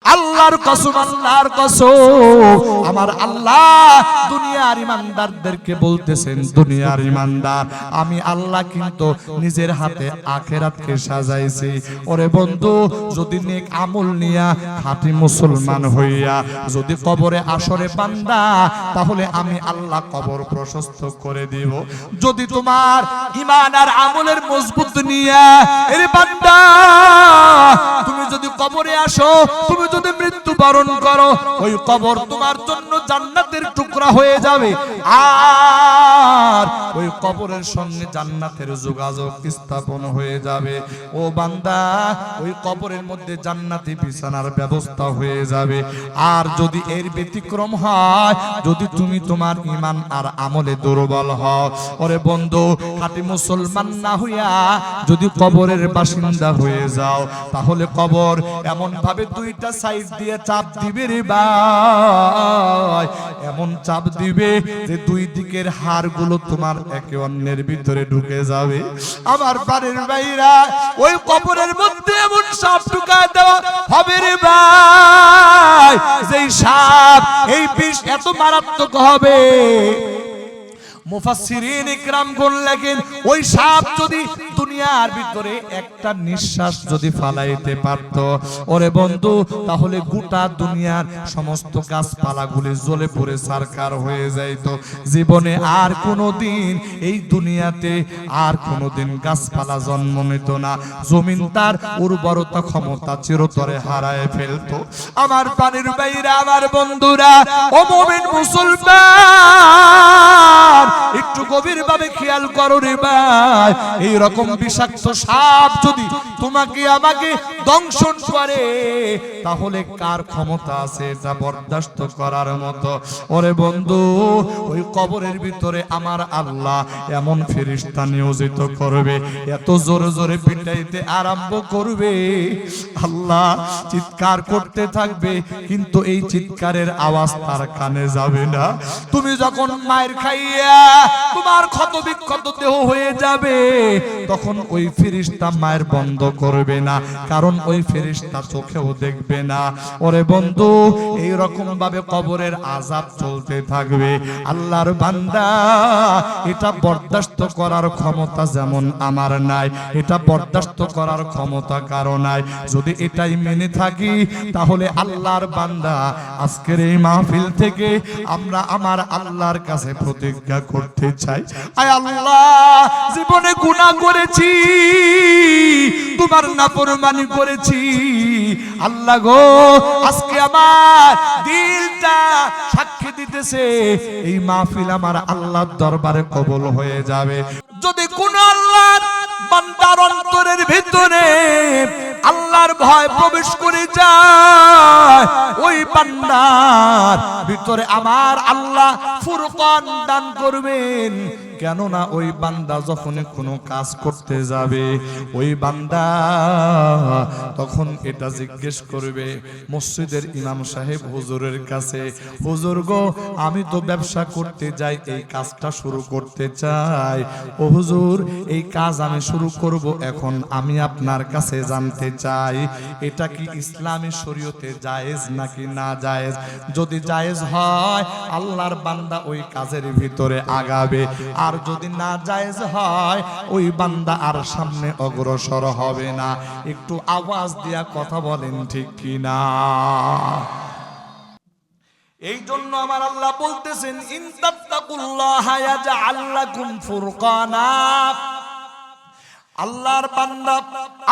আল্লাহর কসম আমার আল্লাহ দুনিয়ার ইমানদারদেরকে বলতেছেন, দুনিয়ার ইমানদার আমি আল্লাহ কিন্তু নিজের হাতে আখিরাতকে সাজাইছি। ওরে বন্ধু, যদি নেক আমল নিয়া খাঁটি মুসলমান হইয়া যদি কবরে আসরে বান্দা, তাহলে আমি আল্লাহ কবর প্রশস্ত করে দিব। যদি তোমার ঈমান আর আমলের মজবুত নিয়া এরে বান্দা তুমি যদি কবরে আসো, তুমি যদি মৃত্যুবরণ করো, ওই কবর তোমার জন্য জান্নাতের টুকরা হয়ে যাবে, আর ওই কবরের সঙ্গে জান্নাতের যোগাযোগ স্থাপন হয়ে যাবে। ও বান্দা, ওই কবরের মধ্যে জান্নাতি বিছানার ব্যবস্থা হয়ে যাবে। আর যদি এর ব্যতিক্রম হয়, যদি তুমি তোমার ঈমান আর আমলে দুর্বল হও, ওরে বন্ধু খাঁটি মুসলমান না হইয়া যদি কবরের বাসিন্দা হয়ে যাও, তাহলে কবর এমন ভাবে দুইটা সাইড দিয়ে চাপ দিবে রে ভাই, এমন চাপ দিবে যে দুই দিকের হাড়গুলো তোমার একে অন্যের ভিতরে ঢুকে যাবে। আমার বাড়ির ভাইরা, ওই কবরের মধ্যে এমন সাপ ঢুকায় দেওয়া হবে রে ভাই, যেই সাপ এই বিষ এত মারাত্মক হবে, মুফাসসিরিন ইকরামগণ লেখেন ওই সাপ যদি দুনিয়ার ভিতরে একটা নিঃশ্বাস যদি ফালাইতে পারত, ওরে বন্ধু, তাহলে গোটা দুনিয়ার সমস্ত গাছপালাগুলি জ্বলে পুড়ে ছারখার হয়ে যাইত। জীবনে আর কোনোদিন এই দুনিয়াতে আর কোনোদিন গাছপালা জন্ম নিত না, জমিন তার উর্বরতা ক্ষমতা চিরতরে হারায় ফেলত। আমার প্রাণের বাইরে, আমার বন্ধুরা, ও মুমিন মুসলমান, একটু গভীর ভাবে খেয়াল করো রে ভাই, এই রকম বিষাক্ত সাপ যদি তোমাকে আমাকে দংশন করে, তাহলে কার ক্ষমতা আছে এটা বরদাস্ত করার মতো? ওরে বন্ধু, ওই কবরের ভিতরে আমার আল্লাহ এমন ফেরেশতা নিয়োজিত করবে, এত জোরে জোরে পিটাইতে আরম্ভ করবে, আল্লাহ চিৎকার করতে থাকবে, কিন্তু এই চিৎকারের আওয়াজ তার কানে যাবে না। তুমি যখন মায়ের খাইয়া তোমার ক্ষত বিক্ষত দেহ হয়ে যাবে, তখন ওই ফেরেশতা মায়ের বন্ধ করবে না, কারণ ওই ফেরেশতা চোখেও দেখবে না। ওরে বন্ধু, এই রকম ভাবে কবরের আযাব চলতে থাকবে। আল্লাহর বান্দা, এটা বরদাস্ত করার ক্ষমতা যেমন আমার নাই, এটা বরদাস্ত করার ক্ষমতা কারো নাই। যদি এটাই মেনে থাকি, তাহলে আল্লাহর বান্দা আজকের এই মাহফিল থেকে আমরা আমার আল্লাহর কাছে প্রতিজ্ঞা করতে চাই, আয় আল্লাহ, জীবনে গুনাহ করেছি, তোমার নাফরমানি করেছি, আল্লাহ গো, আজকে আমার দিলটা সাক্ষী দিতেছে এই মাহফিল আমার আল্লাহর দরবারে কবুল হয়ে যাবে। যদি কোন আল্লাহর বান্দার অন্তরের ভিতরে আল্লাহর ভয় প্রবেশ করে যায়, ওই বান্দার ভিতরে আমার আল্লাহ ফুরকান দান করবেন। কেননা ওই বান্দা যখন কোনো কাজ করতে যাবে, ওই বান্দা তখন এটা জিজ্ঞেস করবে মসজিদের ইমাম সাহেব হুজুরের কাছে, হুজুর গো, আমি তো ব্যবসা করতে যাই, এই কাজটা শুরু করতে চাই, ও হুজুর, এই কাজ আমি শুরু করব, এখন আমি আপনার কাছে জানতে চাই এটা কি ইসলামী শরীয়তে জায়েজ নাকি না জায়েজ? যদি জায়েজ হয়, আল্লাহর বান্দা ওই কাজের ভিতরে আগাবে, আর যদি না জায়েজ হয়, ওই বান্দা আর সামনে অগ্রসর হবে না। একটু আওয়াজ দিয়া কথা বলেন ঠিক কি না? এই জন্য আমার আল্লাহ বলতেছেন, ইন তাত্তাকুল্লাহা ইয়াজআল লাকুম ফুরকানা। আল্লাহর বান্দা,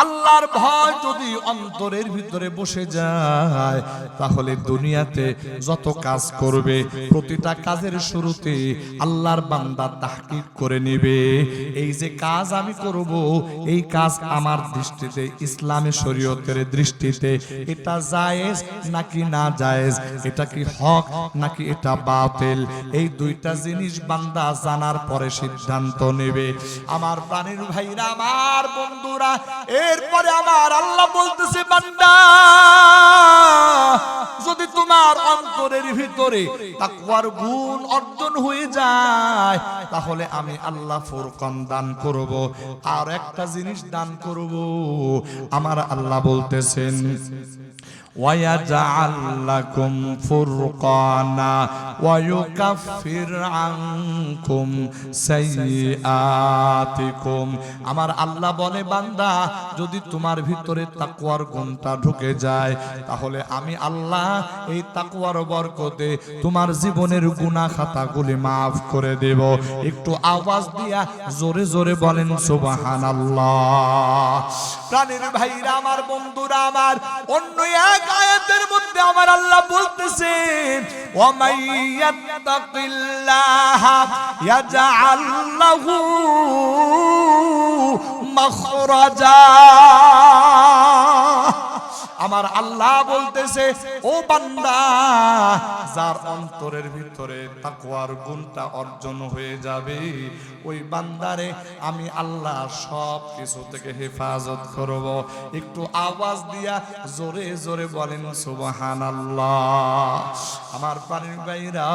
আল্লাহর ভয় যদি অন্তরের ভিতরে বসে যায়, তাহলে দুনিয়াতে যত কাজ করবে, প্রতিটা কাজের শুরুতে আল্লাহর বান্দা তাহকিক করে নেবে, এই যে কাজ আমি করব, এই কাজ আমার দৃষ্টিতে, ইসলামী শরীয়তের দৃষ্টিতে এটা জায়েজ নাকি না জায়েজ, এটা কি হক নাকি এটা বাতিল, এই দুইটা জিনিস বান্দা জানার পরে সিদ্ধান্ত নেবে। আমার প্রাণের ভাইরা, আমার বন্ধুরা, এরপরে আমার আল্লাহ বলতেছে, বান্দা, যদি তোমার অন্তরের ভিতরে তাকওয়ার গুণ অর্জন হয়ে যায়, তাহলে আমি আল্লাহ ফুরকান দান করব, আর একটা জিনিস দান করব। আমার আল্লাহ বলতেছেন, ويجعل لكم فرقانا ويكفر عنكم سيئاتكم আমার আল্লাহ বলে বান্দা যদি তোমার ভিতরে তাকওয়ার গুণটা ঢুকে যায় তাহলে আমি আল্লাহ এই তাকওয়ার বরকতে তোমার জীবনের গুনাহ খাতাগুলি maaf করে দেব একটু আওয়াজ দিয়া জোরে জোরে বলেন সুবহানাল্লাহ প্রাণের ভাইরা আমার বন্ধুরা আমার অন্য এক আয়াতের মধ্যে আমার আল্লাহ বলতেছেন ওয়া মাইয়াত্তাকিল্লাহা ইয়াজআল লাহু মাখরাজা আমার আল্লাহ বলতেছে ও বান্দা যার অন্তরের ভিতরে তাকওয়ার গুণটা অর্জন হয়ে যাবে ওই বান্দারে আমি আল্লাহ সব কিছু থেকে হেফাজত করব একটু আওয়াজ দিয়া জোরে জোরে বলেন সুবহানাল্লাহ আমার প্রাণের ভাইরা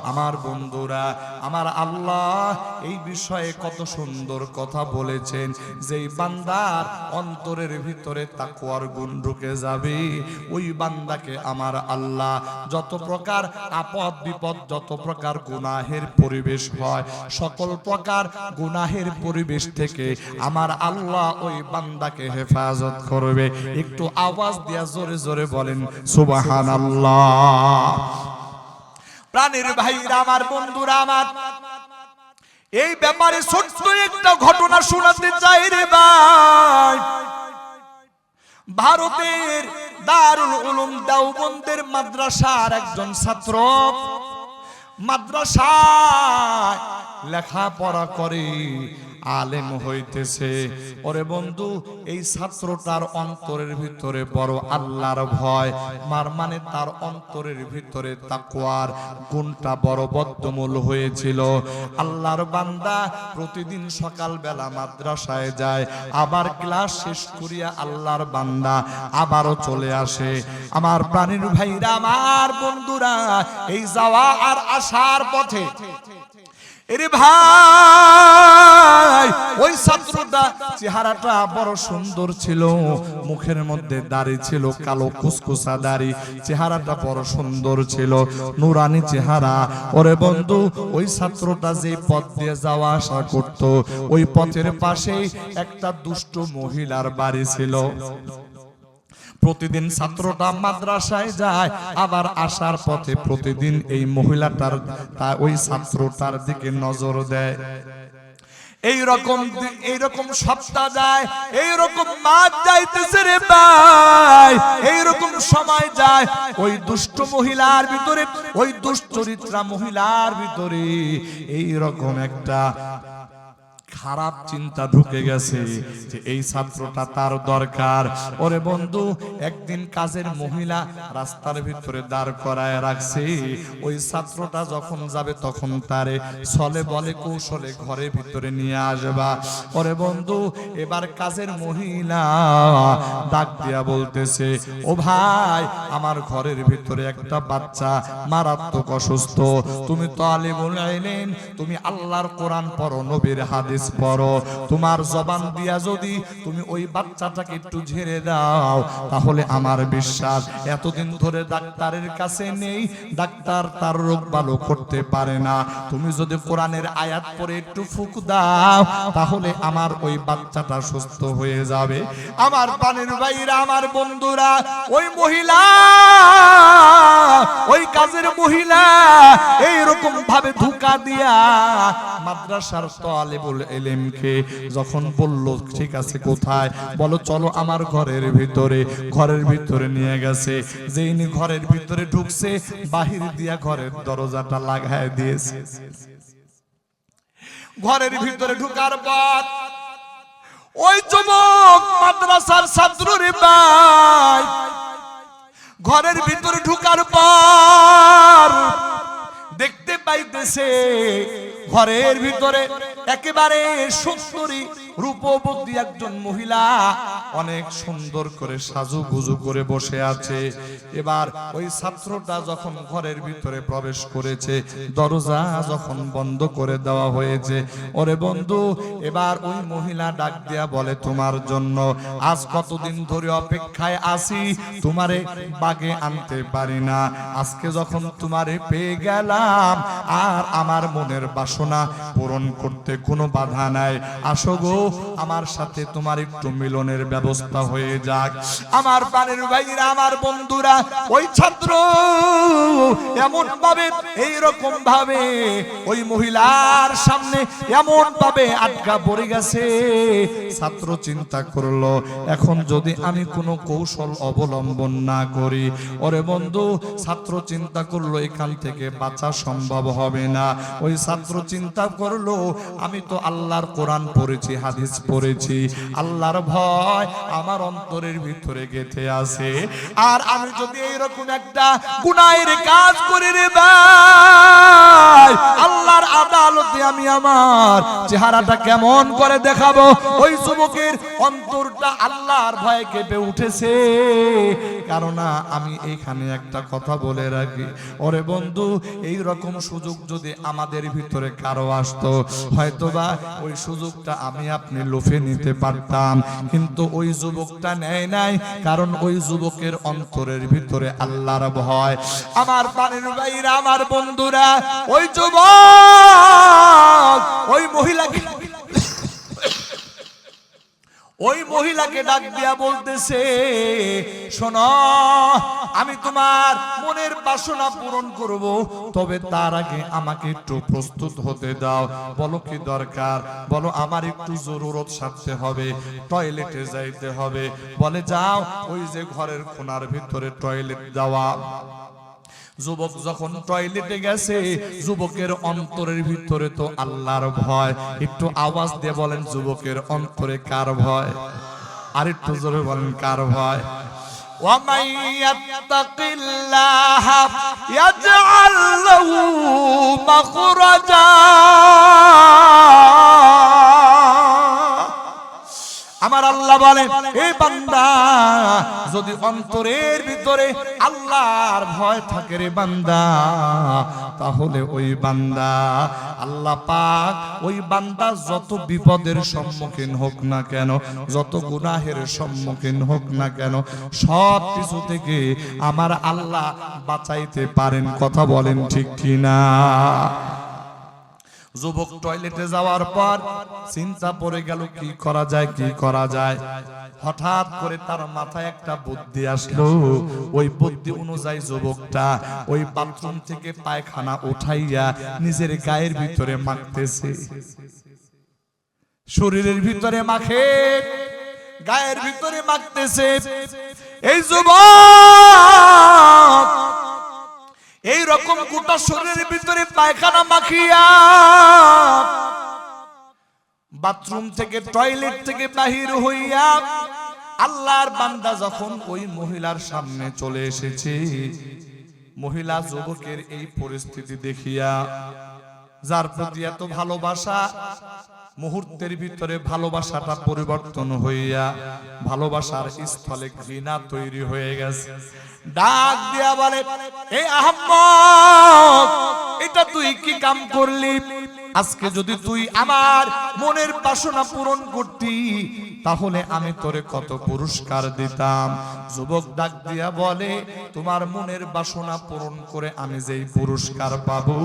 আমার বন্ধুরা আমার আল্লাহ এই বিষয়ে কত সুন্দর কথা বলেছেন যেই বান্দার অন্তরের ভিতরে তাকওয়ার গুণ ঢুকে যাবে ওই বান্দাকে আমার আল্লাহ যত প্রকার আপদ বিপদ যত প্রকার গুনাহের পরিবেশ হয় সকল প্রকার গুনাহের পরিবেশ থেকে আমার আল্লাহ ওই বান্দাকে হেফাজত করবে একটু আওয়াজ দিয়া জোরে জোরে বলেন সুবহানাল্লাহ প্রাণের ভাইরা আমার বন্ধুরা আমার এই ব্যাপারে ছোট্ট একটা ঘটনা শোনাতে চাই রে ভাই ভারতের দারুল উলুম দেওবন্দের মাদ্রাসার একজন ছাত্র মাদ্রাসায় লেখাপড়া করে আলেম হইতেছে ওরে বন্ধু এই ছাত্রটার অন্তরের ভিতরে বড় আল্লাহর ভয় মানে তার অন্তরের ভিতরে তাকওয়ার গুণটা বড় বদ্ধমূল হয়েছিল আল্লাহর বান্দা প্রতিদিন সকালবেলা মাদ্রাসায় যায় আবার ক্লাস শেষ করিয়া আল্লাহর বান্দা আবারও চলে আসে আমার প্রাণের ভাইরা আমার বন্ধুরা এই যাওয়া আর আসার পথে এরে ভাই ওই ছাত্রটা চেহারাটা বড় সুন্দর ছিল মুখের মধ্যে দাড়ি ছিল কালো কুসকুসা দাড়ি চেহারাটা বড় সুন্দর ছিল নুরানি চেহারা ওরে বন্ধু ওই ছাত্রটা যে পথ দিয়ে যাওয়া আসা করত ওই পথের পাশেই একটা দুষ্ট মহিলার বাড়ি ছিল প্রতিদিন ছাত্রটা মাদ্রাসায় যায় আবার আসার পথে প্রতিদিন এই মহিলাটার ওই ছাত্রটার দিকে নজর দেয় এইরকম সপ্তাহ যায় এইরকম মাস যাইতেছে রে ভাই এইরকম সময় যায় ওই দুষ্ট মহিলার ভিতরে ওই দুশ্চরিত্রা মহিলার ভিতরে এইরকম একটা খারাপ চিন্তা ঢুকে গেছে যে এই ছাত্রটা তার দরকার ওরে বন্ধু একদিন কাজের মহিলা রাস্তার ভিতরে দাঁড় করায় রাখছে ওই ছাত্রটা যখন যাবে তখন তারে ছলে বলে কৌশলে ঘরের ভিতরে নিয়ে আসবা ওরে বন্ধু এবার কাজের মহিলা ডাক দিয়া বলতেছে ও ভাই আমার ঘরের ভিতরে একটা বাচ্চা মারাত্মক অসুস্থ তুমি তালিবুল ইলম তুমি আল্লাহর কোরআন পড়ো নবীর হাদিস পড়ো তোমার জবান দিয়া যদি তুমি ওই বাচ্চাটাকে একটু ঝেড়ে দাও তাহলে আমার বিশ্বাস এতদিন ধরে ডাক্তারের কাছে নেই ডাক্তার তার রোগ ভালো করতে পারে না তুমি যদি কোরআনের আয়াত পড়ে একটু ফুঁক দাও তাহলে আমার ওই বাচ্চাটা সুস্থ হয়ে যাবে আমার প্রাণের ভাইরা আমার বন্ধুরা ওই মহিলা ওই কাজের মহিলা এইরকম ভাবে ধোঁকা দিয়া মাদ্রাসার তালিবুল ইলমকে যখন বলল ঠিক আছে কোথায় বলো চলো আমার ঘরের ভিতরে নিয়ে গেছে যেইনি ঘরের ভিতরে ঢুকছে বাহির দিয়া ঘরের দরজাটা লাগায় দিয়েছে ঘরের ভিতরে ঢোকার পর ওই যুবক মাদ্রাসার ছাত্র রে ভাই ঘরের ভিতরে ঢোকার পর দেখতে পাইতেছে ঘরের ভিতরে একেবারে সুন্দরী রূপবতী একজন মহিলা অনেক সুন্দর করে সাজুগুজু করে বসে আছে। এবার ওই ছাত্রটা যখন ঘরের ভিতরে প্রবেশ করেছে, দরজা যখন বন্ধ করে দেওয়া হয়েছে, ওরে বন্ধু, এবার ওই মহিলা ডাক দিয়া বলে, তোমার জন্য আজ কতদিন ধরে অপেক্ষায় আছি, তোমারে বাগে আনতে পারি না, আজকে যখন তোমারে পেয়ে গেলাম আর আমার মনের বাসনা পূরণ করতে কোনো বাধা নাই, আসো গো আমার সাথে তোমার একটু মিলনের ব্যবস্থা হয়ে যাক। আমার প্রাণের ভাইরা, আমার বন্ধুরা, ওই ছাত্র এমন ভাবে, এইরকম ভাবে ওই মহিলার সামনে এমন ভাবে আটকা পড়ে গেছে। ছাত্র চিন্তা করলো, এখন যদি আমি কোনো কৌশল অবলম্বন না করি, ওরে বন্ধু, ছাত্র চিন্তা করলো এখান থেকে বাঁচা সম্ভব হবে না। ওই ছাত্র চিন্তা করলো, আমি তো আল্লাহর কোরআন পড়েছি, হাদিস পড়েছি, আল্লাহর ভয় আমার অন্তরের ভিতরে গেঁথে আছে, আর আমি যদি এইরকম একটা গুনাহের কাজ করি রে ভাই, আল্লাহর আদালতে আমি আমার চেহারাটা কেমন করে দেখাবো। ওই যুবকের অন্তরটা আল্লাহর ভয়ে কেঁপে উঠেছে। কারণ আমি এইখানে একটা কথা বলে রাখি, ওরে বন্ধু, এই রকম সুযোগ যদি আমাদের ভিতরে কারো আসতো, হয়তোবা ওই সুযোগটা আমি আপনি লুফে নিতে পারতাম, কিন্তু ওই যুবকটা নেয় নাই, কারণ ওই যুবকের অন্তরের ভিতরে আল্লাহর ভয়। আমার প্রাণের ভাইরা, আমার বন্ধুরা, ওই যুবক ওই মহিলাকে ডাক দিয়া বলতেছে, শোনো, আমি তোমার মনের বাসনা পূরণ করব, তবে তার আগে আমাকে একটু প্রস্তুত হতে দাও। বলো কি দরকার? বলো আমার একটু জরুরত সারতে হবে, টয়লেটে যাইতে হবে। বলে যাও, ওই যে ঘরের কোণার ভিতরে টয়লেট দেওয়া। যুবক যখন টয়লেটে গেছে, যুবকের অন্তরের ভিতরে তো আল্লাহর ভয়। একটু আওয়াজ দিয়ে বলেন, যুবকের অন্তরে কার ভয়? আর একটু জোরে বলেন, কার ভয়? وَمَن يَتَّقِ اللَّهَ يَجْعَل لَّهُ مَخْرَجًا। আমার আল্লাহ বলে, এই বান্দা, যদি অন্তরের ভিতরে আল্লাহর ভয় থাকে রে বান্দা, তাহলে ওই বান্দা, আল্লাহ পাক ওই বান্দা যত বিপদের সম্মুখীন হোক না কেন, যত গুনাহের সম্মুখীন হোক না কেন, সব কিছু থেকে আমার আল্লাহ বাঁচাইতে পারেন। কথা বলেন ঠিক কিনা? যুবক টয়লেটে যাওয়ার পর চিন্তা পড়ে গেল, কি করা যায়, কি করা যায়। হঠাৎ করে তার মাথায় একটা বুদ্ধি আসলো। ওই বুদ্ধি অনুযায়ী যুবকটা ওই বাথরুম থেকে পায়খানা উঠাইয়া নিজের গায়ের ভিতরে মাখতেছে। শরীরের ভিতরে মাখে, গায়ের ভিতরে মাখতেছে। এই যুবক এই রকম গোটা শরীরের ভিতরে পায়খানা মাখিয়া বাথরুম থেকে, টয়লেট থেকে বাহির হইয়া আল্লাহর বান্দা যখন ওই মহিলার সামনে চলে এসেছে, মহিলা যুবকের এই পরিস্থিতি দেখিয়া, যার প্রতি এত ভালোবাসা, মুহূর্তের ভিতরে ভালোবাসাটা পরিবর্তন হইয়া ভালোবাসার স্থলে ঘৃণা তৈরি হয়ে গেছে। ডাক দিয়া বলে, এ আহম্মদ, এটা তুই কি কাম করলি? আজকে যদি তুই আমার মনের বাসনা পূরণ করতি, তাহলে আমি তোরে কত পুরস্কার দিতাম। যুবক ডাক দিয়া বলে, তোমার মনের বাসনা পূরণ করে আমি যেই পুরস্কার পাবো,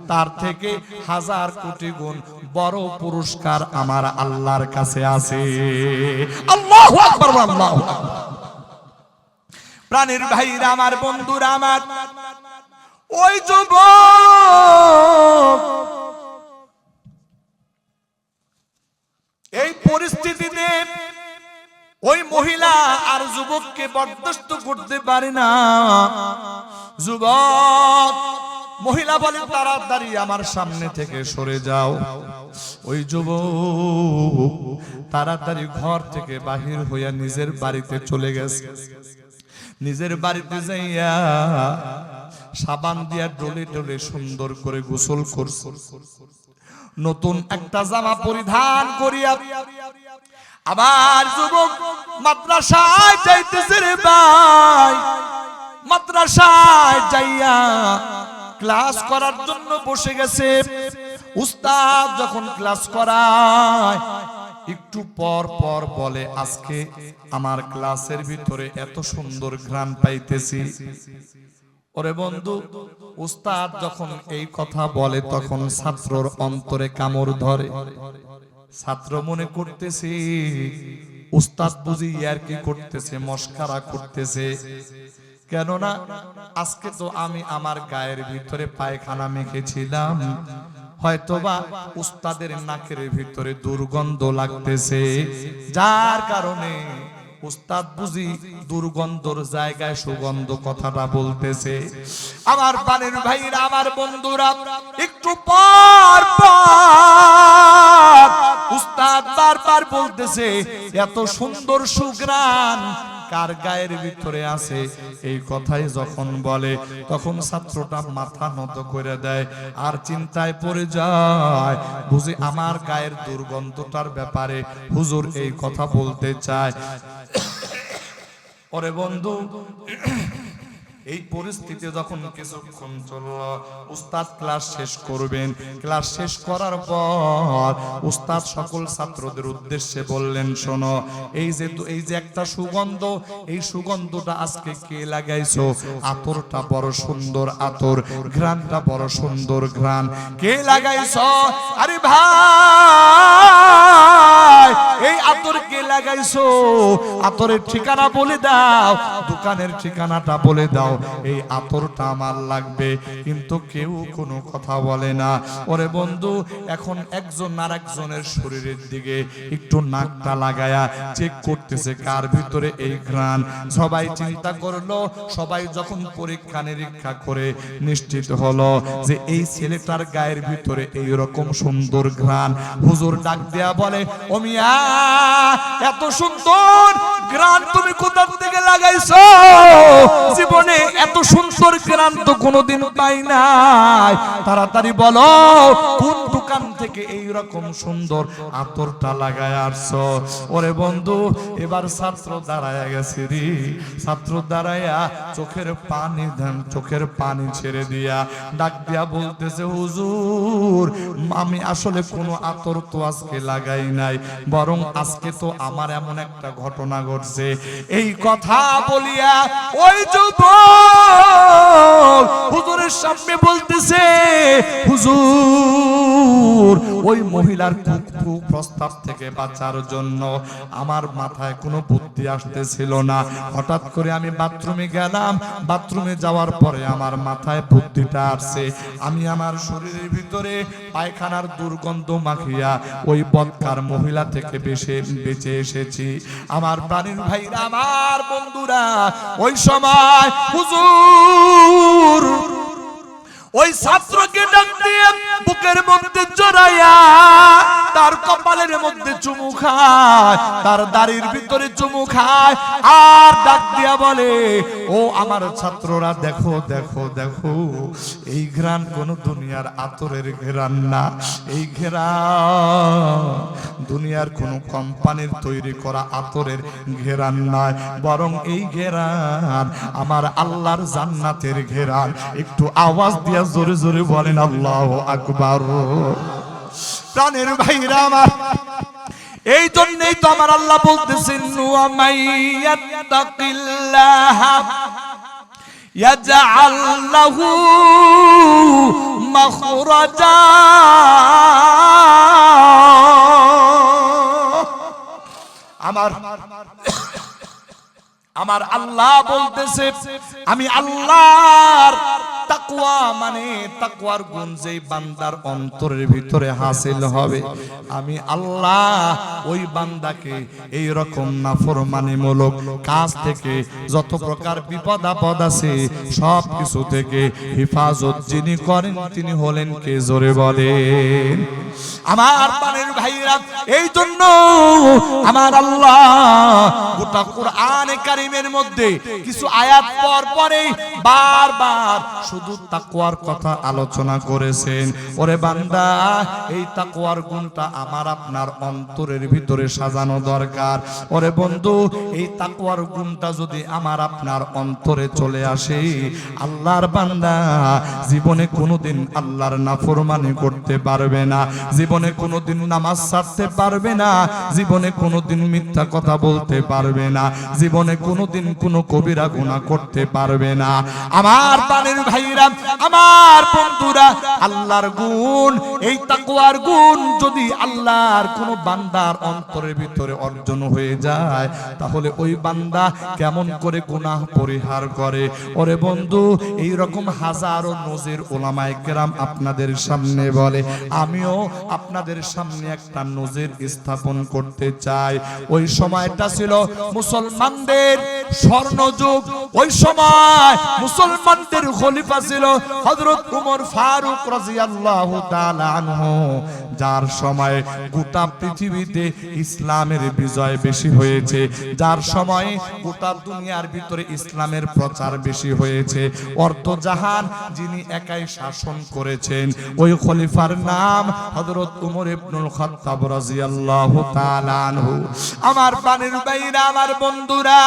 তার থেকে 1000 কোটি গুণ বড় পুরস্কার আমার আল্লাহর কাছে আছে। আল্লাহু আকবার, আল্লাহু আকবার। প্রাণের ভাইরা, আমার বন্ধুরা, আমার ওই যুবক এই পরিস্থিতিতে ওই মহিলা আর যুবককে বরদাস্ত করতে পারে না। যুবক, মহিলা বলে, তাড়াতাড়ি আমার সামনে থেকে সরে যাও। ওই যুবক তাড়াতাড়ি ঘর থেকে বাহির হইয়া নিজের বাড়িতে চলে গেছে। নিজের বাড়িতে যাইয়া সাবান দিয়া ডলে ডলে সুন্দর করে গোসল করছে। নতুন একটা জামা পরিধান করিয়া আবার যুবক মাদ্রাসায় যাইতেছে রে ভাই। মাদ্রাসায় যাইয়া ক্লাস করার জন্য বসে গেছে। উস্তাদ যখন ক্লাস করায় একটু পর পর বলে, আজকে আমার ক্লাসের ভিতরে এত সুন্দর ঘ্রাণ পাইতেছি। ওরে বন্ধু, উস্তাদ যখন এই কথা বলে তখন ছাত্রর অন্তরে কামড় ধরে। ছাত্র মনে করতেছে উস্তাদ বুঝি ইয়ারকি করতেছে, মস্কারা করতেছে। কেননা আজকে তো আমি আমার গায়ের ভিতরে পায়খানা মেখেছিলাম, হয়তোবা উস্তাদের নাকের ভিতরে দুর্গন্ধ লাগতেছে, যার কারণে উস্তাদ বুঝি দুর্গন্ধর জায়গায় সুগন্ধ কথাটা বলতেছে। আমার প্রাণের ভাইরা, আমার বন্ধুরা, একটু পর পর উস্তাদ বারবার বলতেছে, এত সুন্দর সুঘ্রাণ কার গায়ের ভিতরে আছে। এই কথাই যখন বলে তখন ছাত্রটা মাথা নত করে দেয় আর চিন্তায় পড়ে যায়, বুঝি আমার গায়ের দুর্গন্ধটার ব্যাপারে হুজুর এই কথা বলতে চায়। ওরে বন্ধু, এই পরিস্থিতি যখন কিছুক্ষণ চলল, উস্তাদ ক্লাস শেষ করবেন। ক্লাস শেষ করার পর উস্তাদ সকল ছাত্রদের উদ্দেশ্যে বললেন, শোনো, এই যে একটা সুগন্ধ, এই সুগন্ধটা আজকে কে লাগাইছো? আতরটা বড় সুন্দর আতর, ঘ্রাণটা বড় সুন্দর ঘ্রাণ, কে লাগাইছো? আরে ভাই, এই আতর কে লাগাইছো? আতরের ঠিকানা বলে দাও, দোকানের ঠিকানাটা বলে দাও, এই আতরটা আমার লাগবে। কিন্তু কেউ কোনো কথা বলে না। ওরে বন্ধু, এখন একজন আর একজনের শরীরের দিকে একটু নাকটা লাগায়া চেক করতেছে কার ভিতরে এই ঘ্রাণ। সবাই চিন্তা করলো, সবাই যখন পরীক্ষা নিরীক্ষা করে নিশ্চিত হলো যে এই ছেলেটার গায়ের ভিতরে এই রকম সুন্দর ঘ্রাণ, হুজুর ডাক দেয়া বলে, ও মিয়া, এত সুন্দর ঘ্রাণ তুমি কোথা থেকে লাগাইছো? জীবনে এত সুন্দর ঘ্রাণ তো কোনোদিন পাই নাই। তাড়াতাড়ি বলো, কোন দোকান থেকে এই রকম সুন্দর আতরটা লাগায় আসছো? ওরে বন্ধু, এবার ছাত্র দাঁড়ায়া গেছে রে। ছাত্র দাঁড়ায়া চোখের পানি ছেড়ে দিয়া ডাক দিয়া বলতেছে, হুজুর, আমি আসলে কোনো আতর তো আজকে লাগাই নাই, বরং আজকে তো আমার এমন একটা ঘটনা ঘটছে। এই কথা বলিয়া ওই যুবক হুজুরের সামনে বলতেছে, হুজুর, ওই মহিলার প্রস্তাব থেকে বাঁচার জন্য আমার মাথায় কোনো বুদ্ধি আসতেছিল না। হঠাৎ করে আমি বাথরুমে গেলাম, বাথরুমে যাওয়ার পরে আমার মাথায় বুদ্ধিটা আসছে। আমি আমার শরীরের ভিতরে পায়খানার দুর্গন্ধ মাখিয়া ওই বদকার মহিলা থেকে বেঁচে এসেছি। আমার প্রাণীর ভাইরা, আমার বন্ধুরা, ওই সময় হুজুর ওই ছাত্রকে ডাক দিয়ে বুকের মধ্যে জড়াইয়া তার কপালের মধ্যে চুমু খায়, তার দাড়ির ভিতরে চুমু খায়, আর ডাক দিয়া বলে, ও আমার ছাত্ররা, দেখো দেখো দেখো, এই ঘ্রাণ কোন দুনিয়ার আতরের ঘ্রাণ না। এই ঘ্রাণ দুনিয়ার কোন কোম্পানির তৈরি করা আতরের ঘ্রাণ নয়, বরং এই ঘ্রাণ আমার আল্লাহর জান্নাতের ঘ্রাণ। একটু আওয়াজ দিয়া জোরে জোরে বলেন আল্লাহু আকবার। প্রাণের ভাইরা আমার, এই জন্যই তো আমার আল্লাহ বলতেছেন, ওয়া মাইয়াত্তাকিল্লাহ ইয়াজআল লাহু মাখরাজা। আমার আল্লাহ বলতেছে, আমি আল্লাহর তাকওয়া, মানে তাকওয়ার গুণ যেই বান্দার অন্তরের ভিতরে হাসিল হবে, আমি আল্লাহ ওই বান্দাকে এই রকম নাফরমানিমূলক কাজ থেকে, যত প্রকার বিপদ আপদ আছে সব কিছু থেকে হেফাজত যিনি করেন তিনি হলেন কে? জোরে বলেন। আমার প্রাণের ভাইরা, এই জন্য আমার আল্লাহ গোটা কোরআনে কারীমের মধ্যে কিছু আয়াত পর পরেই বারবার শুধু তাকওয়ার কথা আলোচনা করেছেন। ওরে বান্দা, এই তাকওয়ার গুণটা আমার আপনার অন্তরের ভিতরে সাজানো দরকার। ওরে বন্ধু, এই তাকওয়ার গুণটা যদি আমার আপনার অন্তরে চলে আসে, আল্লাহর বান্দা জীবনে কোনোদিন আল্লাহর নাফরমানি করতে পারবে না, জীবনে কোনোদিন নামাজ ছাড়তে পারবে না, জীবনে কোনোদিন মিথ্যা কথা বলতে পারবে না, জীবনে কোনোদিন কোনো কবিরা গুনাহ করতে পারবে না। আমার প্রাণের ভাইরা, আমার বন্ধুরা, আল্লাহর গুণ, এই তাকওয়ার গুণ যদি আল্লাহর কোন বান্দার অন্তরের ভিতরে অর্জন হয়ে যায়, তাহলে ওই বান্দা কেমন করে গুনাহ পরিহার করে। ওরে বন্ধু, এই রকম হাজারো নজির উলামায়ে কেরাম আপনাদের সামনে বলে, আমিও আপনাদের সামনে একটা নজির স্থাপন করতে চাই। ওই সময়টা ছিল মুসলমানদের স্বর্ণযুগ। ওই সময় মুসলমানদের খলিফা ছিল হযরত উমর ফারুক রাদিয়াল্লাহু তাআলা আনহু, যার সময় গোটা পৃথিবীতে ইসলামের বিজয় বেশি হয়েছে, যার সময় গোটা দুনিয়ার ভিতরে ইসলামের প্রচার বেশি হয়েছে। অর্ধজাহান যিনি একাই শাসন করেছেন, ওই খলিফার নাম হযরত উমর ইবনুল খাত্তাব রাদিয়াল্লাহু তাআলা আনহু। আমার প্রাণের ভাইরা, আমার বন্ধুরা,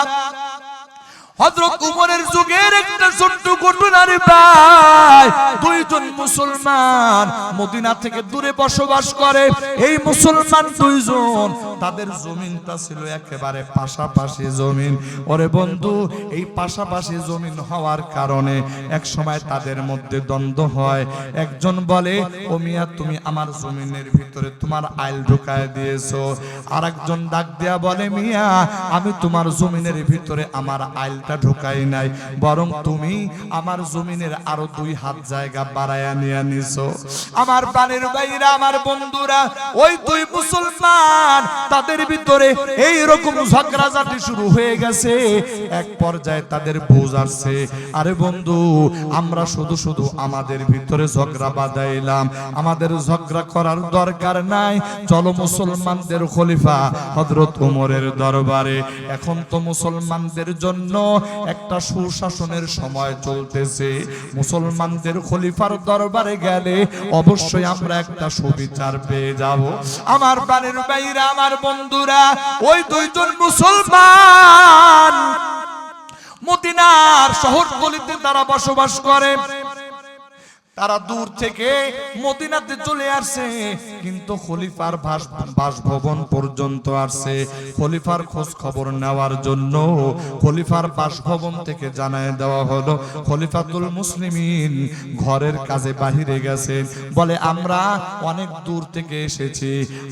হযরত উমরের যুগের একটা ছোট্ট ঘটনার ভাই, দুইজন মুসলমান মদিনা থেকে দূরে বসবাস করে। এই মুসলমান দুইজন, তাদের জমিনটা ছিল একেবারে পাশাপাশি জমিন। ওরে বন্ধু, এই পাশাপাশি জমিন হওয়ার কারণে এক সময় তাদের মধ্যে দ্বন্দ্ব হয়। একজন বলে, ও মিয়া, তুমি আমার জমিনের ভিতরে তোমার আইল ঢুকায় দিয়েছো। আর একজন ডাক দেয়া বলে, মিয়া, আমি তোমার জমিনের ভিতরে আমার আইল ঢুকাই নাই, বরং তুমি আমার জমিনের আরো 2 হাত জায়গা বাড়ায়া নিয়ে নিছো। আমার প্রাণের ভাইরা, আমার বন্ধুরা, ওই 2 মুসলমান, তাদের ভিতরে এই রকম ঝগড়াঝাটি শুরু হয়ে গেছে। এক পর্যায়ে তাদের বুঝ আসছে, আরে বন্ধু, আমরা শুধু শুধু আমাদের ভিতরে ঝগড়া বাঁধাইলাম, আমাদের ঝগড়া করার দরকার নাই। চলো মুসলমানদের খলিফা হযরত উমরের দরবারে। এখন তো মুসলমানদের জন্য একটা সুশাসনের সময় চলতেছে। মুসলমানদের খলিফার দরবারে গেলে অবশ্যই আমরা একটা সুবিচার পেয়ে যাব। আমার প্রাণের ভাইরা, আমার বন্ধুরা, ওই 2 জন মুসলমান মদিনার শহরতলিতে তারা বসবাস করে। তারা দূর থেকে মদিনাতে চলে আসছে, কিন্তু খলিফার বাসভবন পর্যন্ত আসছে খলিফার খোঁজ খবর নেওয়ার জন্য। খলিফার বাসভবন থেকে জানায় দেওয়া হলো, খলিফাতুল মুসলিমিন ঘরের কাজে বাহিরে গেছেন। বলে, আমরা অনেক দূর থেকে এসেছি,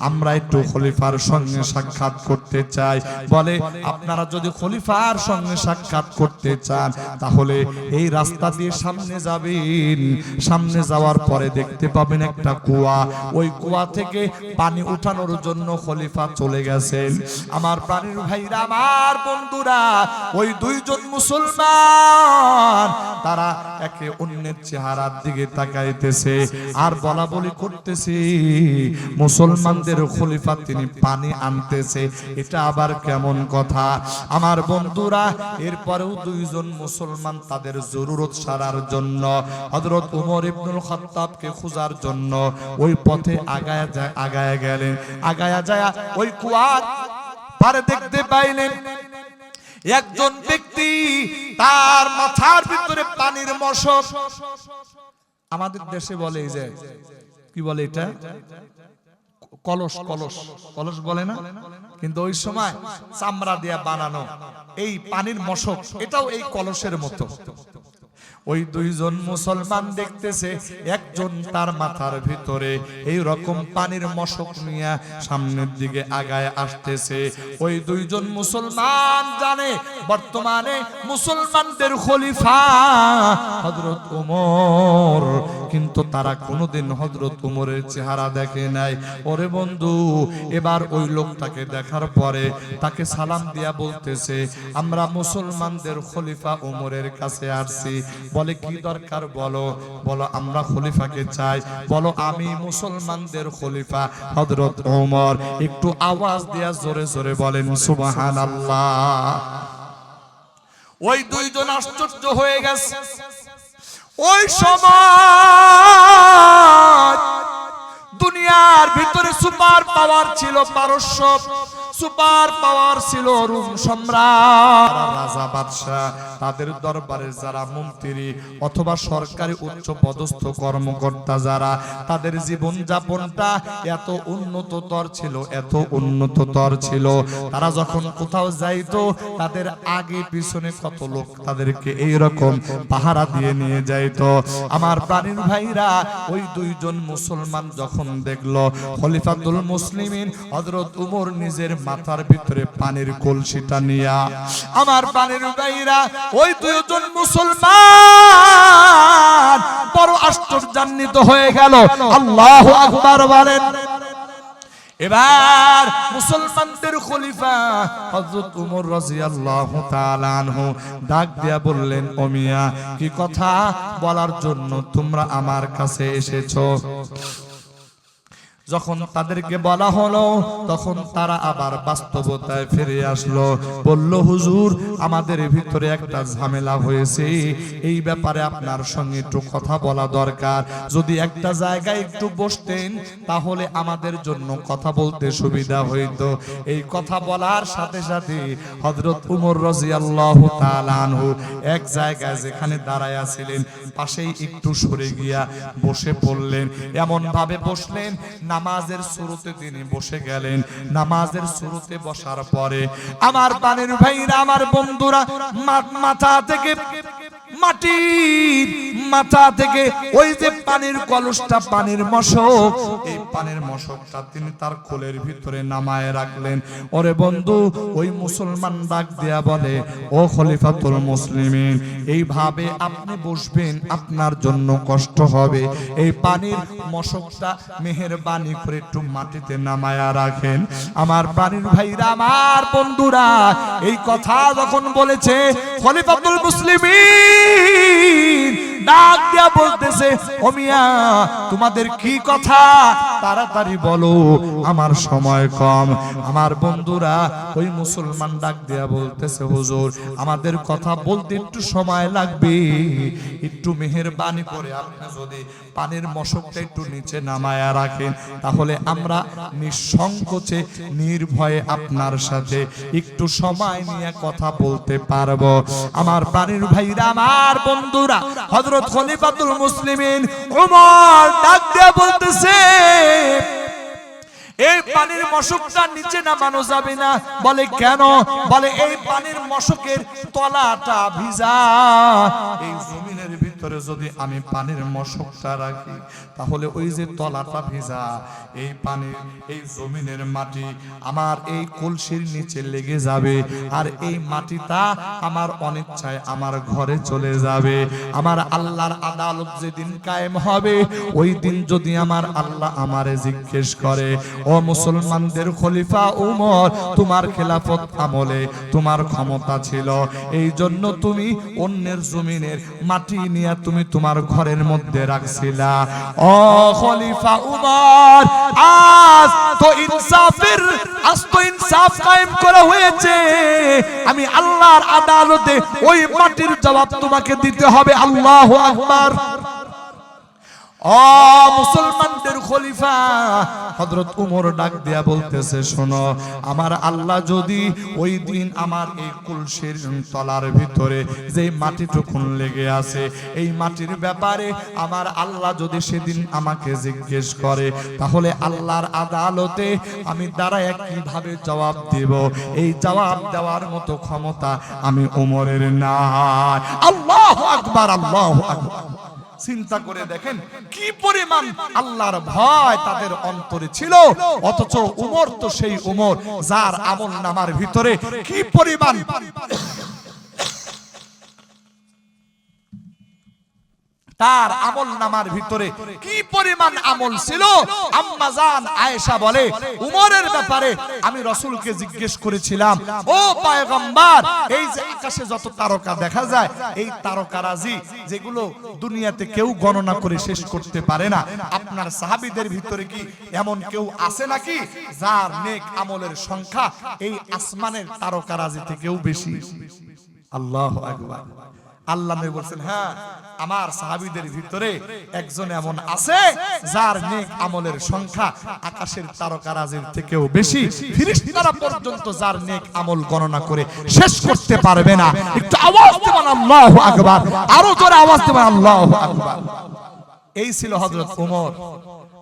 আমরা একটু খলিফার সঙ্গে সাক্ষাৎ করতে চাই। বলে, আপনারা যদি খলিফার সঙ্গে সাক্ষাৎ করতে চান, তাহলে এই রাস্তা দিয়ে সামনে যাবেন। সামনে যাওয়ার পরে দেখতে পাবেন একটা কুয়া, ওই কুয়া থেকে পানি উঠানোর জন্য খলিফা চলে গেছেন। আমার প্রাণের ভাইরা, আমার বন্ধুরা, ওই 2 জন মুসলমান তারা একে অন্যের চেহারার দিকে তাকাইতেছে আর বলা বলি করতেছে, মুসলমানদের খলিফা তিনি পানি আনতেছে, এটা আবার কেমন কথা। আমার বন্ধুরা, এরপরেও 2 জন মুসলমান তাদের জরুরত সারার জন্য হযরত উমর ইবনুল খাত্তাবকে খোঁজার জন্য ওই পথে আগায়া গেলেন। আগায়া যায় ওই কুয়ার পারে দেখতে পাইলেন একজন ব্যক্তি, তার মাথার ভিতরে পানির মশক। আমাদের দেশে বলে, এই যে কি বলে এটা, কলস, কলস, কলস বলে না, কিন্তু ওই সময় চামড়া দিয়ে বানানো এই পানির মশক, এটাও এই কলসের মতো। ওই 2 জন মুসলমান দেখতেছে একজন তার মাথার ভিতরে এই রকম পানির মশক নিয়ে সামনের দিকে আগায় আসতেছে। ওই 2 জন মুসলমান জানে বর্তমানে মুসলমানদের খলিফা হযরত ওমর, কিন্তু তারা কোনোদিন হযরত ওমরের চেহারা দেখে নাই। ওরে বন্ধু, এবার ওই লোকটাকে দেখার পরে তাকে সালাম দিয়া বলতেছে, আমরা মুসলমানদের খলিফা ওমরের কাছে আসছি। বলে, কি দরকার বলো? বলো, আমরা খলিফাকে চাই। বলো, আমি মুসলমানদের খলিফা হযরত ওমর। একটু আওয়াজ দিয়া জোরে জোরে বলেন সুবহানাল্লাহ। ওই 2 জন আশ্চর্য হয়ে গেছে। ওই সময় দুনিয়ার ভিতরে সুপার পাওয়ার ছিল পারস্য, সুপার পাওয়ার ছিল রোম সম্রাট, রাজা বাদশা, তাদের দরবারে যারা মন্ত্রী অথবা সরকারি উচ্চ পদস্থ কর্মকর্তা যারা, তাদের জীবন যাপনটা এত উন্নততর ছিল, এত উন্নততর ছিল। তারা যখন কোথাও যাইতো তাদের আগে পিছনে কত লোক তাদেরকে এইরকম পাহারা দিয়ে নিয়ে যাইতো। আমার প্রাণীর ভাইরা, ওই দুইজন মুসলমান যখন দেখলো খলিফাতুল মুসলিমিন হযরত উমর নিজের মাথার ভিতরে পানির কলসিটা নিয়া, আমার প্রাণীর ভাইরা ওই দুইজন মুসলমান বড় আশ্চর্যান্বিত হয়ে গেল। আল্লাহু আকবার বলেন। এবার মুসলমানদের খলিফা হযরত উমর রাদিয়াল্লাহু তাআলা আনহু ডাক দিয়া বললেন, ও মিয়া, কি কথা বলার জন্য তোমরা আমার কাছে এসেছো? যখন তাদেরকে বলা হলো তখন তারা আবার বাস্তবতায় ফিরে আসলো, বলল, হুজুর, আমাদের ভিতরে একটা ঝামেলা হয়েছে, এই ব্যাপারে আপনার সঙ্গে একটু কথা বলা দরকার। যদি একটা জায়গায় একটু বসতেন তাহলে আমাদের জন্য কথা বলতে সুবিধা হইতো। এই কথা বলার সাথে সাথে হযরত উমর রাদিয়াল্লাহু তাআলা আনহু এক জায়গায় যেখানে দাঁড়ায়া ছিলেন পাশেই একটু সরে গিয়া বসে পড়লেন। এমন ভাবে বসলেন নামাজের শুরুতে তিনি বসে গেলেন। নামাজের শুরুতে বসার পরে আমার প্রাণের ভাইরা, আমার বন্ধুরা, মাথা থেকে মাথা থেকে ওই যে পানির কলসটা, পানির মশক, এই পানির মশকটা তিনি তার কোলের ভিতরে নামায় রাখলেন। ওরে বন্ধু, ওই মুসলমান ডাক দেয়া বলে, ও খলিফাতুল মুসলিমিন, এইভাবে আপনি বসবেন, আপনার জন্য কষ্ট হবে। এই পানির মশকটা মেহেরবানি করে একটু মাটিতে নামায়া রাখেন। আমার প্রাণীর ভাইরা, আমার বন্ধুরা, এই কথা যখন বলেছে খলিফাতুল মুসলিমিন ডাক দিয়া বলতেছে, ও মিয়া, তোমাদের কি কথা, তাড়াতাড়ি বলো, আমার সময় কম। আমার বন্ধুরা, ওই মুসলমান ডাক দিয়া বলতেছে, হুজুর, আমাদের কথা বলতে একটু সময় লাগবে, একটু মেহেরবানি করে আপনি যদি পানির মশকটা একটু নিচে নামায়া রাখেন তাহলে আমরা নিঃসংকোচে নির্ভয়ে আপনার সাথে একটু সময় নিয়ে কথা বলতে পারবো। আমার প্রাণীর ভাইরা, আমার বন্ধুরা, হযরত খলিফাতুল মুসলিমিন উমর ডাক দিয়ে বলতেছে, এই পানির মশকটা নিচে নামানো যাবে না। বলে কেন? বলে এই পানির মশকের তলাটা ভিজা, এই জমিনের ভিতরে যদি আমি পানির মশকটা রাখি তাহলে ওই যে তলাটা ভিজা, এই পানির, এই জমিনের মাটি আমার এই কলসির নিচে লেগে যাবে, আর এই মাটিটা আমার অনিচ্ছায় আমার ঘরে চলে যাবে। আমার আল্লাহর আদালত যেদিন কায়েম হবে, ওই দিন যদি আমার আল্লাহ আমারে জিজ্ঞেস করে, ও মুসলমানদের খলিফা উমর, তোমার খেলাফত আমলে তোমার ক্ষমতা ছিল, এই জন্য তুমি অন্যের জমিনের মাটি নিয়ে তুমি তোমার ঘরের মধ্যে রাখছিলা। ও খলিফা উমর, আজ তো ইনসাফ কায়েম করা হয়েছে, আমি আল্লাহর আদালতে ওই মাটির জবাব তোমাকে দিতে হবে। আল্লাহু আকবার। ও মুসলমানদের খলিফা হযরত উমর ডাক দিয়া বলতেছে, শোনো, আমার আল্লাহ যদি ওই দিন আমার এই কলসির তলার ভিতরে যে মাটিটুকুন লেগে আছে, এই মাটির ব্যাপারে আমার আল্লাহ যদি সেদিন আমাকে জিজ্ঞেস করে, তাহলে আল্লাহর আদালতে আমি দাঁড়ায় কিভাবে জবাব দেব? এই জবাব দেওয়ার মতো ক্ষমতা আমি উমরের নাই। আল্লাহু আকবার, আল্লাহু আকবার। চিন্তা করে দেখেন কি পরিমাণ আল্লাহর ভয় তাদের অন্তরে ছিল, অথচ উমর তো সেই উমর যার আমল নামার ভিতরে কি পরিমাণ তার আমল নামার ভিতরে কি পরিমাণ আমল ছিল। আম্মা জান আয়েশা বলে, উমরের ব্যাপারে আমি রাসূলকে জিজ্ঞেস করেছিলাম, ও পয়গম্বর, এই যে আকাশে যত তারকা দেখা যায়, এই তারকারাজি যেগুলো দুনিয়াতে কেউ গণনা করে শেষ করতে পারে না, আপনার সাহাবীদের ভিতরে কি এমন কেউ আছে নাকি যার নেক আমলের সংখ্যা এই আসমানের তারকারাজি থেকেও বেশি? আল্লাহু আকবার। আল্লাহ নবী বলছেন, হ্যাঁ আমার সাহাবীদের ভিতরে একজন এমন আছে যার নেক আমলের সংখ্যা আকাশের তারকারাজির থেকেও বেশি, ফেরেশতারা পর্যন্ত যার নেক আমল গণনা করে শেষ করতে পারবে না। একটু আওয়াজ দিবেন আল্লাহু আকবার, আরো জোরে আওয়াজ দিবেন আল্লাহু আকবার। এই ছিল হযরত ওমর।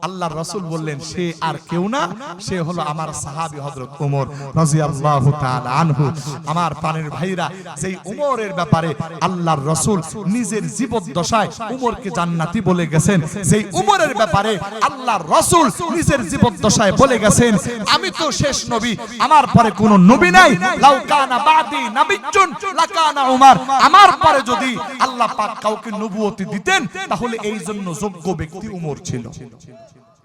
আল্লাহর রাসূল বললেন সে আর কেউ না, সে হলো আমার সাহাবী হযরত ওমর রাদিয়াল্লাহু তাআলা আনহু। আমার প্রাণের ভাইরা, যেই ওমরের ব্যাপারে আল্লাহর রাসূল নিজের জীবদ্দশায় ওমরকে জান্নাতি বলে গেছেন, যেই ওমরের ব্যাপারে আল্লাহর রাসূল নিজের জীবদ্দশায় বলে গেছেন, আমি তো শেষ নবী, আমার পরে কোনো নবী নাই, লাউ কানা বাদি নাবিয়্যুন লাকানা উমর, আমার পরে যদি আল্লাহ পাক কাউকে নবুয়তি দিতেন তাহলে এই জন্য যোগ্য ব্যক্তি ওমর ছিল।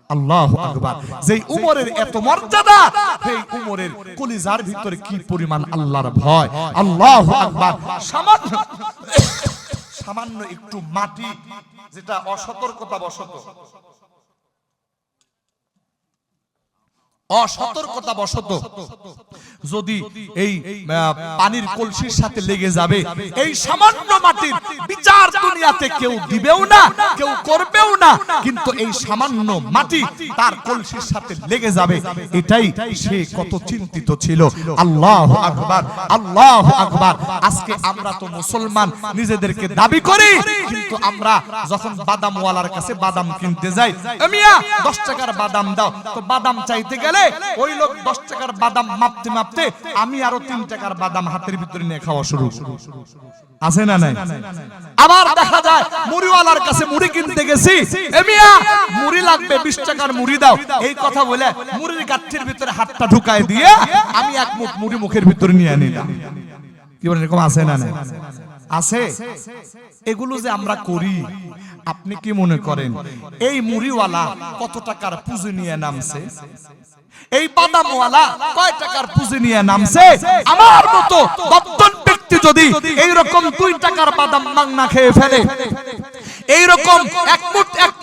আল্লাহু আকবার। যেই উমরের এত মর্যাদা, সেই উমরের কলিজার ভিতরে কি পরিমাণ আল্লাহর ভয়। আল্লাহু আকবার। সামান্য একটু মাটি যেটা অসতর্কতা বশত যদি এই পানির কলসির সাথে লেগে যাবে, এই সামান্য মাটির বিচার দুনিয়াতে কেউ দিবেও না, কেউ করবেও না, কিন্তু এই সামান্য মাটি তার কলসির সাথে লেগে যাবে, এটাই সে কত চিন্তিত ছিল। আল্লাহু আকবার, আল্লাহু আকবার। আজকে আমরা তো মুসলমান নিজেদেরকে দাবি করি, কিন্তু আমরা যখন বাদামওয়ালার কাছে বাদাম কিনতে যাই, মিয়া 10 টাকার বাদাম দাও, তো বাদাম চাইতে গেলে ওই লোক 10 টাকার বাদাম মাপতে মাপতে আমি আরো 3 টাকার বাদাম হাতের ভিতরে নিয়ে খাওয়া শুরু। আছে না নাই? আবার দেখা যায় মুড়িওয়ালার কাছে মুড়ি কিনতে গেছি, এ মিয়া মুড়ি লাগবে 20 টাকার মুড়ি দাও, এই কথা বলে মুড়ির গাঁঠির ভিতরে হাতটা ঢুকায় দিয়ে আমি এক মুঠ মুড়ি মুখের ভিতরে নিয়ে নিলাম। কি বলেন, এরকম আছে না নাই? আছে। এগুলো যে আমরা করি, আপনি কি মনে করেন এই মুড়িওয়ালা কত টাকার পুঁজি নিয়ে নামছে? এই বাদামওয়ালা কয় টাকার পুঁজি নিয়ে নামছে? আমার মতো বদ্ধন ব্যক্তি যদি এই রকম 2 টাকার বাদাম মাংনা খেয়ে ফেলে, এই রকম এক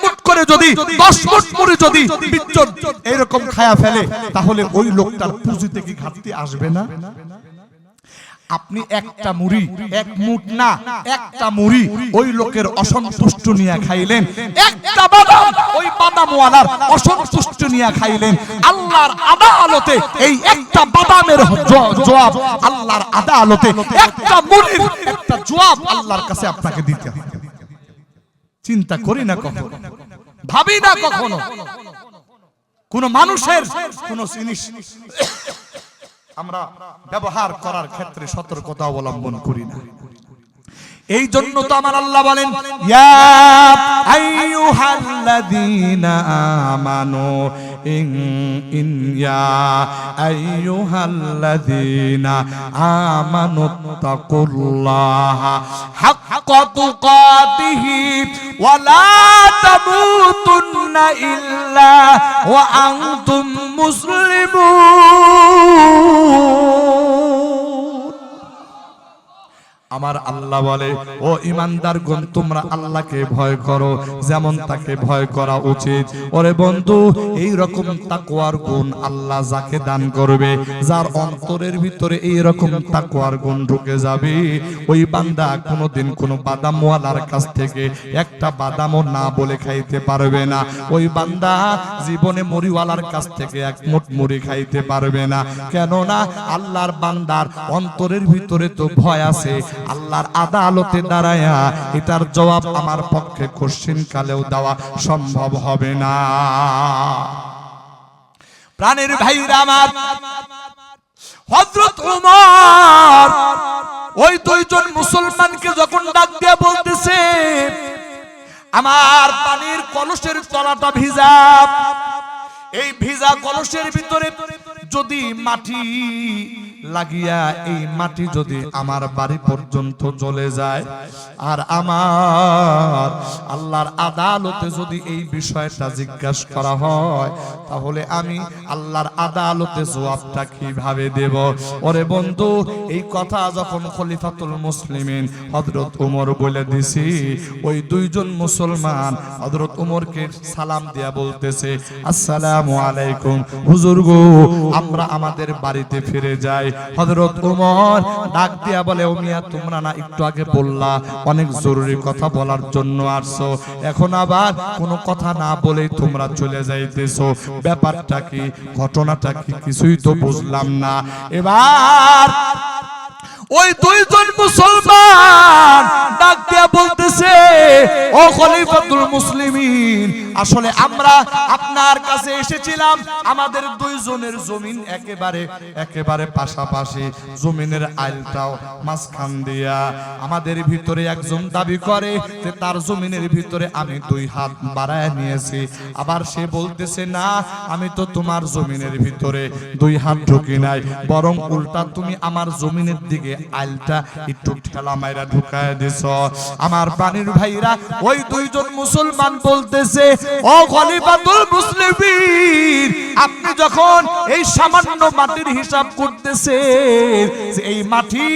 মুঠ করে যদি 10 মুঠ মুড়ি যদি বিচ্ছন এই রকম খায়া ফেলে, তাহলে ওই লোকটার পুঁজিতে কি ঘাটতি আসবে না? আপনি একটা মুড়ি, এক মুঠ না, একটা মুড়ি ওই লোকের অসন্তুষ্ট নিয়ে খাইলেন, একটা বাদাম ওই বাদামওয়ালার অসন্তুষ্ট নিয়ে খাইলেন। আল্লাহর আদালতে এই একটা বাদামের জবাব, আল্লাহর আদালতে একটা মুড়ির একটা জবাব আল্লাহর কাছে আপনাকে দিতে হবে। চিন্তা করি না কখনো, ভাবি না কখনো, কোন মানুষের কোন জিনিস আমরা ব্যবহার করার ক্ষেত্রে সতর্কতা অবলম্বন করি না। এই জন্য তো আমার আল্লাহ বলেন, ইয়া আইয়ুহাল্লাযীনা আমানু ইয়া আইয়ুহাল্লাযীনা আমানুত্তাকুল্লাহা হাক্কা তুকাতিহি ওয়া লা তামুতুন্না ইল্লা ওয়া আনতুম মুসলিমুন। আমার আল্লাহ বলে, ও ঈমানদারগণ, তোমরা আল্লাহকে ভয় করো যেমন তাকে ভয় করা উচিত। ওরে বন্ধু, এই রকম তাকওয়ার গুণ আল্লাহ যাকে দান করবে, যার অন্তরের ভিতরে এই রকম তাকওয়ার গুণ ঢুকে যাবে, ওই বান্দা কোনোদিন কোনো বাদামওয়ালার কাছ থেকে একটা বাদামও না বলে খাইতে পারবে না। ওই বান্দা জীবনে মুড়িওয়ালার কাছ থেকে এক মুঠ মুড়ি খাইতে পারবে না। কেননা আল্লাহর বান্দার অন্তরের ভিতরে তো ভয় আছে। আল্লাহর আদালতে দাঁড়ায়া এটার জবাব আমার পক্ষে কোশ্চিন কালেও দেওয়া সম্ভব হবে না। প্রাণের ভাইরা আমার, হযরত ওমর ওই দুইজন মুসলমানকে যখন ডাক দিয়ে বলতেছে, আমার পানির কলসের তলাটা ভিজা, এই ভিজা কলসের ভিতরে যদি মাটি লাগিয়া এই মাটি যদি আমার বাড়ি পর্যন্ত চলে যায়, আর আমার আল্লাহর আদালতে যদি এই বিষয়টা জিজ্ঞাসা করা হয় তাহলে আমি আল্লাহর আদালতে জবাবটা কিভাবে দেব? ওরে বন্ধু, এই কথা যখন খলিফাতুল মুসলিমিন হযরত ওমর বলে দিছি, ওই দুইজন মুসলমান হযরত ওমরকে সালাম দিয়া বলতেছে, আসসালামু আলাইকুম হুজুর গো, আমরা আমাদের বাড়িতে ফিরে যাই। হযরত ওমর ডাক দিয়া বলে, ও মিয়া, তোমরা না একটু আগে বললা অনেক জরুরি কথা বলার জন্য আসছো, এখন আবার কোনো কথা না বলেই তোমরা চলে যাইতেছো, ব্যাপারটা কি, ঘটনাটা কি, কিছুই তো বুঝলাম না। এবার ওই দুইজন মুসলমান ডাক দিয়া বলতেছে, ও খলিফাতুল মুসলিমিন, আসলে আমরা আপনার কাছে এসেছিলাম, আমাদের দুইজনের জমিন একেবারে পাশাপাশি, জমিনের আইলটাও মাঝখান দিয়া, আমাদের ভিতরে একজন দাবি করে যে তার জমিনের ভিতরে আমি 2 হাত বাড়ায় নিয়েছি, আবার সে বলতেছে না, আমি তো তোমার জমিনের ভিতরে 2 হাত ঢুকি নাই, বরং উল্টা তুমি আমার জমিনের দিকে আইলটা একটু ঠেলা মাইরা ঢুকায় দিছ। আমার প্রাণীর ভাইরা, ওই দুইজন মুসলমান বলতেছে, ও খলিফাতুল মুসলিমিন, আপনি যখন এই সামান্য মাটির হিসাব করতেছেন, এই মাটি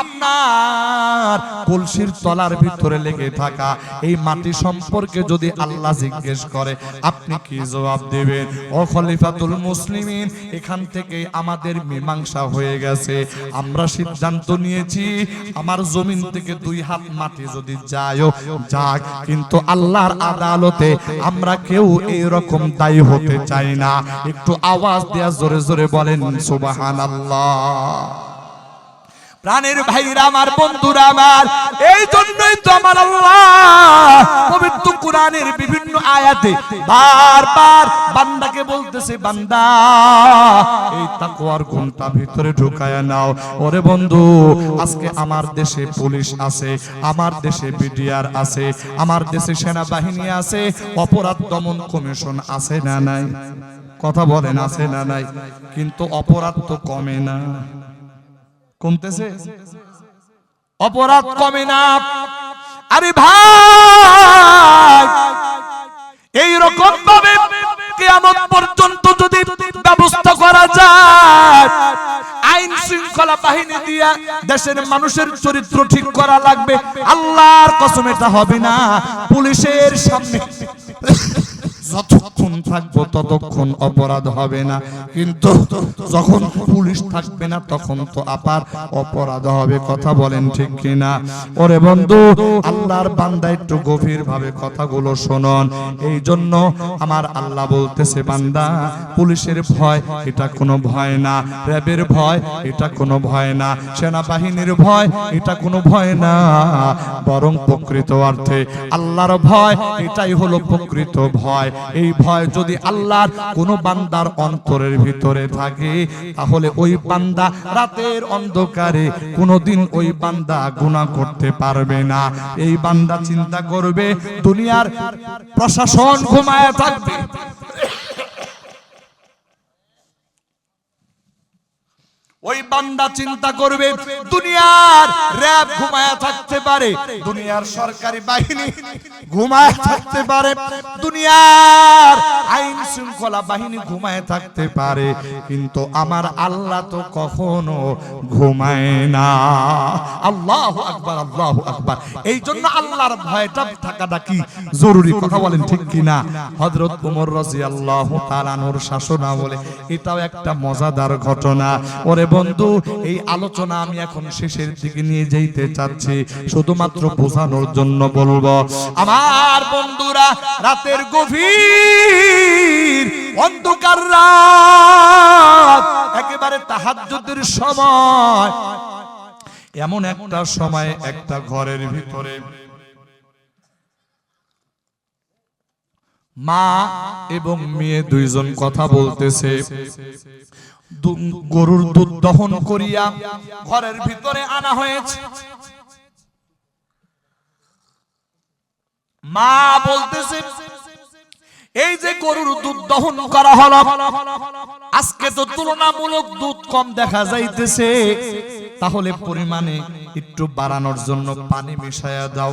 আপনার কলসির তলার ভিতরে লেগে থাকা এই মাটি সম্পর্কে যদি আল্লাহ জিজ্ঞেস করে আপনি কি জবাব দেবেন? ও খলিফাতুল মুসলিমিন, এখান থেকে আমাদের মীমাংসা হয়ে গেছে, আমরা সিদ্ধান্ত নিয়েছি আমার জমিন থেকে 2 হাত মাটি যদি যায়ও যাক, কিন্তু আল্লাহর আদালতে আমরা কেউ এই রকম দায়ী হতে চাই না। একটু আওয়াজ দেয়া জোরে জোরে বলেন সুবহানাল্লাহ। প্রাণের ভাইরা আমার, বন্ধুরা আমার, এই জন্যই তো আমার আল্লাহ পবিত্র কোরআনের বিভিন্ন আয়াতে বারবার বান্দাকে বলতেছে, বান্দা এই তাকওয়ার গুণটা ভিতরে ঢুকায়া নাও। ওরে বন্ধু, আজকে আমার দেশে পুলিশ আছে, আমার দেশে বিডিআর আছে, আমার দেশে সেনাবাহিনী আছে, অপরাধ দমন কমিশন আছে না নাই? কথা বলেন, আছে না নাই? কিন্তু অপরাধ তো কমে না, কমতেছে, অপরাধ কমে না। আরে ভাই, এই রকম ভাবে কিয়ামত পর্যন্ত যদি ব্যবস্থা করা যায়, আইন শৃঙ্খলা বাহিনী দিয়া দেশের মানুষের চরিত্র ঠিক করা লাগবে, আল্লাহর কসম এটা হবে না। পুলিশের সামনে যতক্ষণ থাকবো ততক্ষণ অপরাধ হবে না, কিন্তু যখন পুলিশ থাকবে না তখন তো আবার অপরাধ হবে। কথা বলেন ঠিক কিনা? ওরে বন্ধু, আল্লাহর বান্দা একটু গভীর ভাবে কথাগুলো শুনুন। এই জন্য আমার আল্লাহ বলতেছে, বান্দা, পুলিশের ভয় এটা কোনো ভয় না, র্যাবের ভয় এটা কোনো ভয় না, সেনাবাহিনীর ভয় এটা কোনো ভয় না, বরং প্রকৃত অর্থে আল্লাহর ভয় এটাই হলো প্রকৃত ভয়। এই ভয় যদি আল্লাহর কোন বান্দার অন্তরের ভিতরে থাকে, তাহলে ওই বান্দা রাতের অন্ধকারে কোনোদিন ওই বান্দা গুনাহ করতে পারবে না। এই বান্দা চিন্তা করবে, দুনিয়ার প্রশাসন ঘুমায় থাকবে, ওই বান্দা চিন্তা করবে দুনিয়ার র‍্যাব ঘুমায়া থাকতে পারে, দুনিয়ার সরকারি বাহিনী ঘুমায়া থাকতে পারে, দুনিয়ার আইন শৃঙ্খলা বাহিনী ঘুমায় থাকতে পারে, কিন্তু আমার আল্লাহ তো কখনো ঘুমায় না। আল্লাহু আকবার, আল্লাহু আকবার। এই জন্য আল্লাহর ভয়টা থাকাটা কি জরুরি। কথা বলেন ঠিক কিনা? হযরত ওমর রাদিয়াল্লাহু তাআলা আনহুর শাসনামলে এটাও একটা মজাদার ঘটনা। ওরে বন্ধু, এই আলোচনা আমি এখন শেষের দিকে নিয়ে যাইতে চাচ্ছি, শুধুমাত্র বোঝানোর জন্য বলবো। আমার বন্ধুরা, রাতের গভীর অন্ধকার রাত, একেবারে তাহাজ্জুদের সময়, এমন একটা সময় একটা ঘরের ভিতরে মা এবং মেয়ে দুইজন কথা বলতেছে। গরুর দুধ দহন করিয়া ঘরের ভিতরে আনা হয়েছে। মা বলতেছে, এই যে গরুর দুধ দহন করা হলো, আজকে তো তুলনামূলক দুধ কম দেখা যাইতেছে, তাহলে পরিমাণে একটু বাড়ানোর জন্য পানি মিশায়া দাও।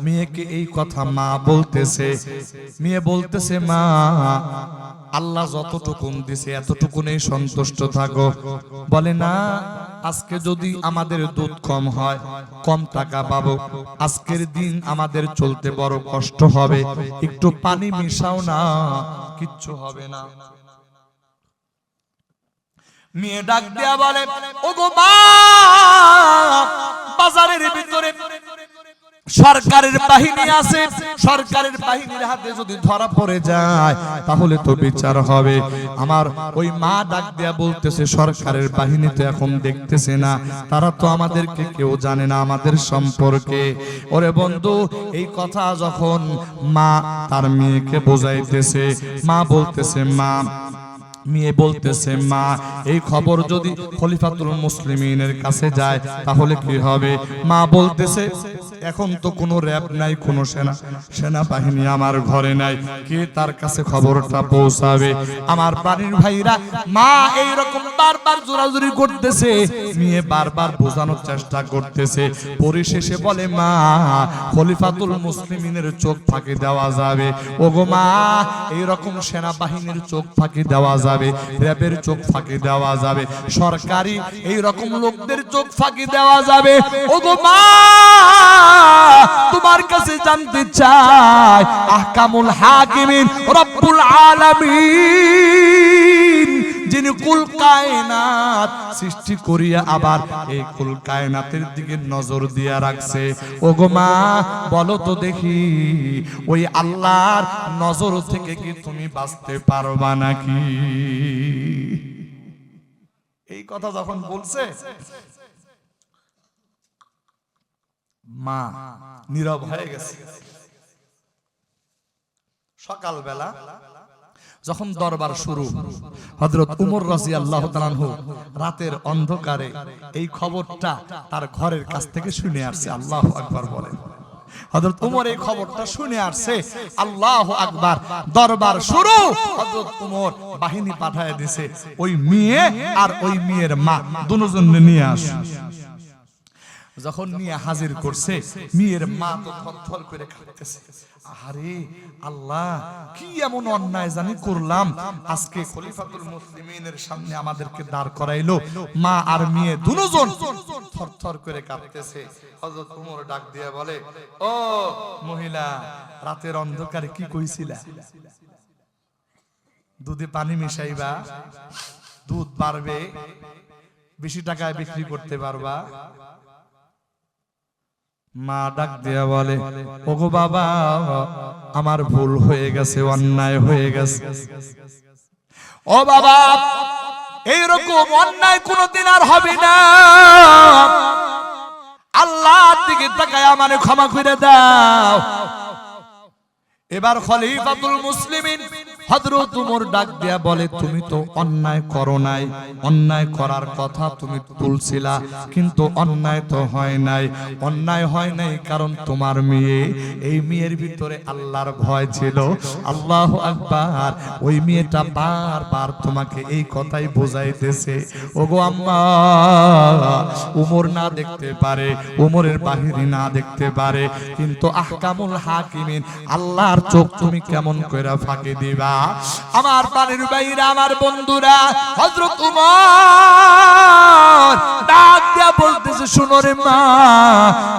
মেয়েকে এই কথা মা বলতেছে। মেয়ে বলতেছে, মা আল্লাহ যতটুকুন দিছে এতটুকুনেই সন্তুষ্ট থাকো। বলে, না, আজকে যদি আমাদের দুধ কম হয়, কম টাকা পাবো, আজকের দিন আমাদের চলতে বড় কষ্ট হবে, একটু পানি মিশাও না, কিচ্ছু হবে না। মেয়ে ডাক দেয়া বলে, ওগো মা, বাজারের ভিতরে সরকারের বাহিনী আছে, সরকারের বাহিনীর হাতে যদি ধরা পড়ে যায় তাহলে তো বিচার হবে। আমার ওই মা ডাক দেয়া বলতেছে, সরকারের বাহিনী তো এখন দেখতেছে না, তারা তো আমাদেরকে কেউ জানে না আমাদের সম্পর্কে। ওরে বন্ধু, এই কথা যখন মা তার মেয়েকে বোঝাইতেছে, মা বলতেছে, মেয়ে বলতেছে, মা এই খবর যদি খলিফাতুল মুসলিমিনের কাছে যায় তাহলে কি হবে? মা বলতেছে, এখন তো কোনো র‍্যাব নাই, কোনো সেনাবাহিনী আমার ঘরে নাই, কে তার কাছে খবরটা পৌঁছাবে? আমার প্রাণীর ভাইরা, মা এই রকম বারবার জোরাজুরি করতেছে, মেয়ে বারবার বোঝানোর চেষ্টা করতেছে। পরিশেষে বলে, মা খলিফাতুল মুসলিমিনের চোখ ফাঁকি দেওয়া যাবে। ওগো মা, এই রকম সেনাবাহিনীর চোখ ফাঁকি দেওয়া যাবে, র‍্যাবের চোখ ফাঁকি দেওয়া যাবে, সরকারি এই রকম লোকদের চোখ ফাঁকি দেওয়া যাবে। ওগো মা, তোমার কাছে জানতে চাই, আহকামুল হাকিমিন রব্বুল আলামিন, যিনি কুল কায়নাত সৃষ্টি করিয়া আবার এই কুল কায়নাতের দিকে নজর দিয়া রাখছে, ওগো মা বলো তো দেখি, ওই আল্লাহর নজর থেকে কি তুমি বাঁচতে পারবা নাকি? এই কথা যখন বলছে, মা নীরব হয়ে গেছে। সকালবেলা যখন দরবার শুরু, হযরত উমর রাদিয়াল্লাহু তাআলা আনহু রাতের অন্ধকারে এই খবরটা তার ঘরের কাছ থেকে শুনে আসছে। আল্লাহু আকবার বলেন। হযরত উমর এই খবরটা শুনে আসছে। আল্লাহু আকবার। দরবার শুরু। হযরত উমর বাহিনী পাঠায় দিয়েছে, ওই মেয়ে আর ওই মেয়ের মা দুজনকে নিয়ে আসে। যখন নিয়ে হাজির করছে, মেয়ের মা তো থরথর করে কাঁপতেছে। আরে আল্লাহ, কি এমন অন্যায় জানি করলাম, আজকে খলিফাতুল মুসলিমিনের সামনে আমাদেরকে দাঁড় করাইলো। মা আর মেয়ে দুজন থরথর করে কাঁপতেছে। হযরত ওমর ডাক দিয়ে বলে, ও মহিলা, রাতের অন্ধকারে কি কইছিলা? দুধে পানি মিশাইবা, দুধ বাড়বে, বেশি টাকায় বিক্রি করতে পারবা। মা ডাক দিয়া বলে, ওগো বাবা, আমার ভুল হয়ে গেছে, অন্যায় হয়ে গেছে। ও বাবা, এইরকম অন্যায় কোনোদিন আর হবে না। আল্লাহর দিকে তাকায় আমারে ক্ষমা করে দাও। এবার খলিফাতুল মুসলিমিন হযরত ওমর ডাক দিয়া বলে, তুমি তো অন্যায় করো নাই, অন্যায় করার কথা তুমি তুলছিলা, কিন্তু অন্যায় তো হয় নাই। অন্যায় হয় নাই কারণ তোমার মেয়ে, এই মেয়ের ভিতরে আল্লাহর ভয় ছিল। আল্লাহু আকবার। ওই মেয়েটা বারবার তোমাকে এই কথাই বোঝাইতেছে। ওগো আম্মা, ওমর না দেখতে পারে, ওমরের বাহিনী না দেখতে পারে, কিন্তু আহকামুল হাকিমিন আল্লাহর চোখ তুমি কেমন কইরা ফাঁকি দিবা? আমার প্রাণের ভাইরা, আমার বন্ধুরা, হযরত ওমর ডাক দিয়া বলতেছে, শুনো রে মা,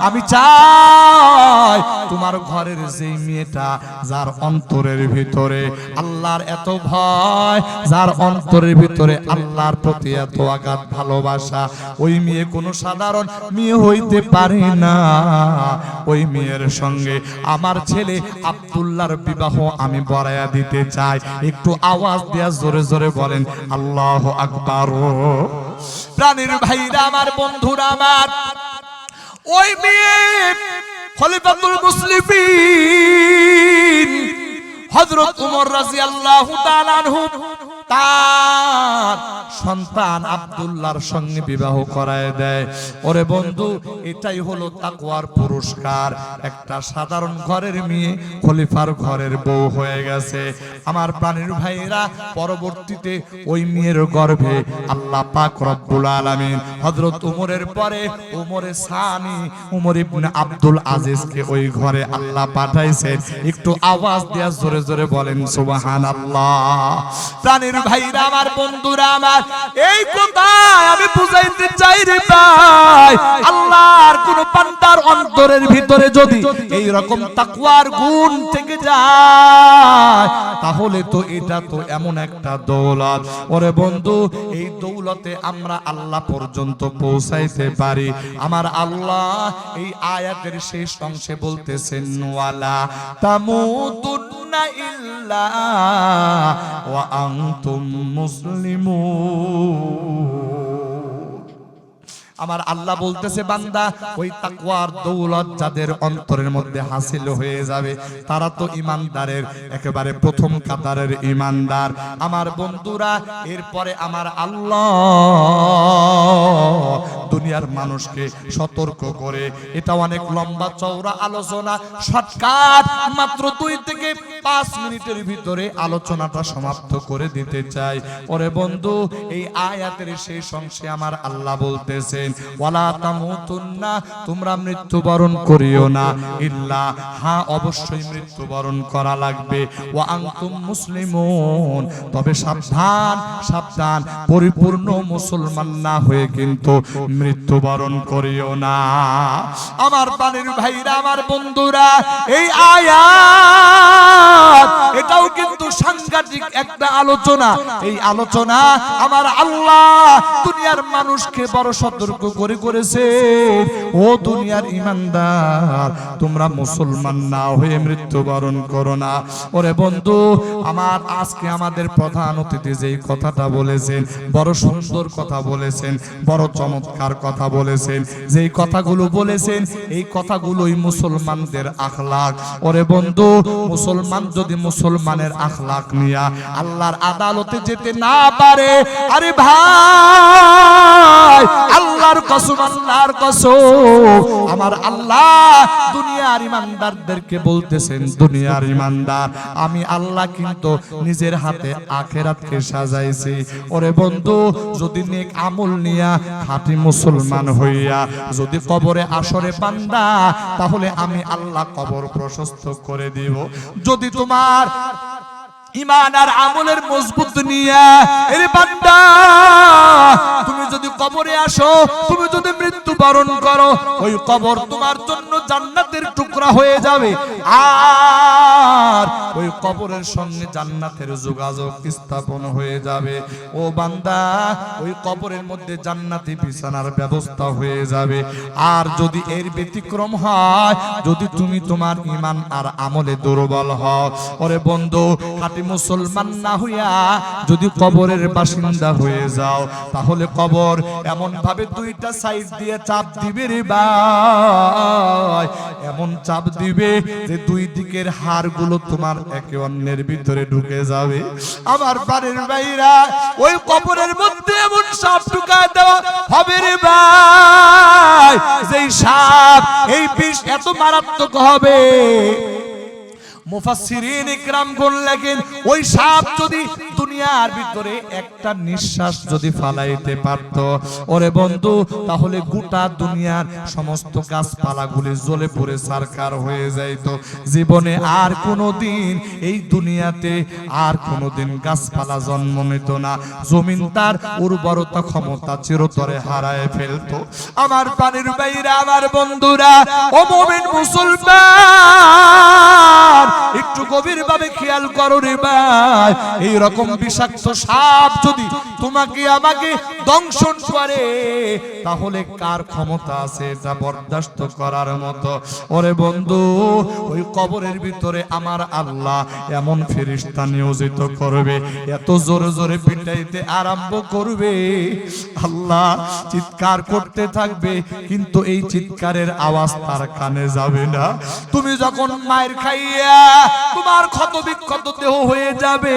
আমি চাই তোমার ঘরের যে মেয়েটা, যার অন্তরের ভিতরে আল্লাহর এত ভয়, যার অন্তরের ভিতরে আল্লাহর প্রতি এত আগাধ ভালোবাসা, ওই মেয়ে কোনো সাধারণ মেয়ে হইতে পারে না। ওই মেয়ের সঙ্গে আমার ছেলে আব্দুল্লাহর বিবাহ আমি বরায়া দিতে চাই। একটু আওয়াজ দিয়া জোরে জোরে বলেন আল্লাহু আকবার। প্রাণের ভাইরা, আমার বন্ধুরা, আমার ওই মেয়ে খলিফাতুল মুসলিমিন হযরত ওমর রাদিয়াল্লাহু তাআলা আনহু তার সন্তান আব্দুল্লাহর সঙ্গে বিবাহ করায় দেয়। ওরে বন্ধু, এটাই হলো তাকওয়ার পুরস্কার। একটা সাধারণ ঘরের মেয়ে খলিফার ঘরের বউ হয়ে গেছে। আমার প্রাণের ভাইরা, পরবর্তীতে ওই মেয়ের গর্ভে আল্লাহ পাক রব্বুল আলামিন হযরত উমরের পরে উমরে সানি উমর ইবনে আব্দুল আজিজকে ওই ঘরে আল্লাহ পাঠাইছেন। একটু আওয়াজ দিয়া জোরে জোরে বলেন সুবহানাল্লাহ। প্রাণের ভাইরা, আমার বন্ধুরা আমার, এই কথায় আমি বুঝাইতে চাই রে ভাই, আল্লাহর কোন বান্দার অন্তরের ভিতরে যদি এই রকম তাকওয়ার গুণ থেকে যায়, তাহলে তো এটা তো এমন একটা দৌলত। ওরে বন্ধু, এই দৌলতে আমরা আল্লাহ পর্যন্ত পৌঁছাইতে পারি। আমার আল্লাহ এই আয়াতের শেষ অংশে বলতেছেন, ওয়ালা তামুতুন্না ইল্লা ওয়া আনতুম মুসলিমুন। আমার আল্লাহ বলতেছে, বান্দা, ওই তাকওয়ার দৌলত যাদের অন্তরের মধ্যে হাসিল হয়ে যাবে, তারা তো ইমানদারের একেবারে প্রথম কাতারের ইমানদার। আমার বন্ধুরা, এরপরে আমার আল্লাহ দুনিয়ার মানুষকে সতর্ক করে, এটা অনেক লম্বা চওড়া আলোচনা, শর্টকাট মাত্র 2 থেকে 5 মিনিটের ভিতরে আলোচনাটা সমাপ্ত করে দিতে চাই। ওরে বন্ধু, এই আয়াতের শেষ অংশে আমার আল্লাহ বলতেছেন, ওয়ালা তামুতুন্না, তোমরা মৃত্যুবরণ করিও না, ইল্লা, হ্যাঁ অবশ্যই মৃত্যুবরণ করা লাগবে, ওয়া আনতুম মুসলিমুন, তবে সাবধান সাবধান, পরিপূর্ণ মুসলমান না হয়ে কিন্তু মৃত্যুবরণ করিও না। আমার প্রাণের ভাইরা, আমার বন্ধুরা, এই আয়াত এটাও কিন্তু সাংঘাতিক একটা আলোচনা। এই আলোচনা আমার আল্লাহ দুনিয়ার মানুষকে বড় সতর্ক করে করেছে, ও দুনিয়ার ইমানদার, তোমরা মুসলমান না হয়ে মৃত্যুবরণ করো না। ওরে বন্ধু আমার, আজকে আমাদের প্রধান অতিথি যেই কথাটা বলেছেন, বড় সুন্দর কথা বলেছেন, বড় চমৎকার কথা বলেছেন। যেই কথাগুলো বলেছেন, এই কথাগুলোই মুসলমানদের আখলাক। ওরে বন্ধু, মুসলমান যদি মুসলমানের আখলাক নিয়া আল্লাহর আদালতে যেতে না পারে, আরে ভাই, আল্লাহর কসম, আল্লাহর কসম, আমার আল্লাহ দুনিয়ার ইমানদারদেরকে বলতেছেন, দুনিয়ার ইমানদার, আমি আল্লাহ কিন্তু নিজের হাতে আখিরাতকে সাজাইছি। ওরে বন্ধু, যদি নেক আমল নিয়া খাঁটি মুসলমান হইয়া যদি কবরে আসরে বান্দা, তাহলে আমি আল্লাহ কবর প্রশস্ত করে দিব। যদি তোমার ঈমান আর আমলের মজবুত নিয়া এর বান্দা তুমি যদি কবরে আসো, তুমি যদি মৃত্যুবরণ করো, ওই কবর তোমার জন্য জান্নাতের টুকরা হয়ে যাবে, আর ওই কবরের সঙ্গে জান্নাতের যোগাযোগ স্থাপন হয়ে যাবে। ও বান্দা, ওই কবরের মধ্যে জান্নাতি বিছানার ব্যবস্থা হয়ে যাবে। আর যদি এর ব্যতিক্রম হয়, যদি তুমি তোমার ঈমান আর আমলে দুর্বল হও, ওরে বন্ধু, খাঁটি মুসলমান না হইয়া যদি কবরের বাসিন্দা হয়ে যাও, তাহলে কবর এমন ভাবে 2টা সাইড দিয়ে চাপ দিবে রে ভাই, এমন চাপ দিবে যে 2 দিকের হাড়গুলো তোমার একে অন্যের ভিতরে ঢুকে যাবে। আমার বাড়ির ভাইরা, ওই কবরের মধ্যে এমন সাপ ঢুকায় দেওয়া হবে রে ভাই, যেই সাপ, এই বিষ এত মারাত্মক হবে, মুফাসসিরিন ইকরাম বললেন, ওই সাপ যদি দুনিয়ার ভিতরে একটা নিঃশ্বাস যদি ফালাইতে পারত, ওরে বন্ধু, তাহলে গোটা দুনিয়ার সমস্ত গাছপালাগুলি জ্বলে পুড়ে ছারখার হয়ে যাইত। জীবনে আর কোনোদিন এই দুনিয়াতে আর কোনোদিন গাছপালা জন্ম নিত না, জমিন তার উর্বরতা ক্ষমতা চিরতরে হারায় ফেলতো। আমার প্রাণের ভাইরা, আমার বন্ধুরা, ও মুমিন মুসলমান, একটু গভীর ভাবে খেয়াল করো রে ভাই, এই রকম বিষাক্ত সাপ যদি তোমাকে আমাকে দংশন করে, তাহলে কার ক্ষমতা আছে এটা বরদাস্ত করার মতো? ওরে বন্ধু, ওই কবরের ভিতরে আমার আল্লাহ এমন ফেরেশতা নিয়োজিত করবে, এত জোরে জোরে পিটাইতে আরম্ভ করবে, আল্লাহ চিৎকার করতে থাকবে, কিন্তু এই চিৎকারের আওয়াজ তার কানে যাবে না। তুমি যখন মায়ের খাইয়া তোমার ক্ষত বিক্ষত দেহ হয়ে যাবে,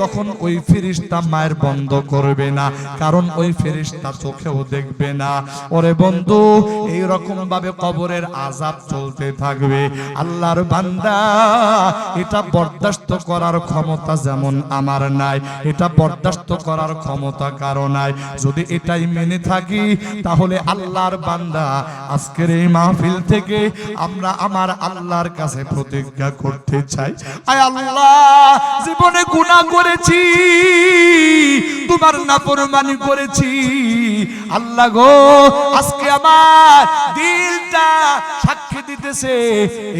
তখন ওই ফেরেশতা মায়ের বন্ধ করবে না, কারণ ওই ফেরেশতা চোখেও দেখবে না। ওরে বন্ধু, এই রকম ভাবে কবরের আযাব চলতে থাকবে। আল্লাহর বান্দা, এটা বরদাস্ত করার ক্ষমতা যেমন আমার নাই, এটা বরদাস্ত করার ক্ষমতা কারো নাই। যদি এটাই মেনে থাকি, তাহলে আল্লাহর বান্দা আজকের এই মাহফিল থেকে আমরা আমার আল্লাহর কাছে প্রতিজ্ঞা করতে চাই, আয় আল্লাহ, জীবনে গুনাহ করেছি, তোমার নাফরমানি করেছি, আল্লাহ গো, আজকে আমার দিলটা সাক্ষী দিতেছে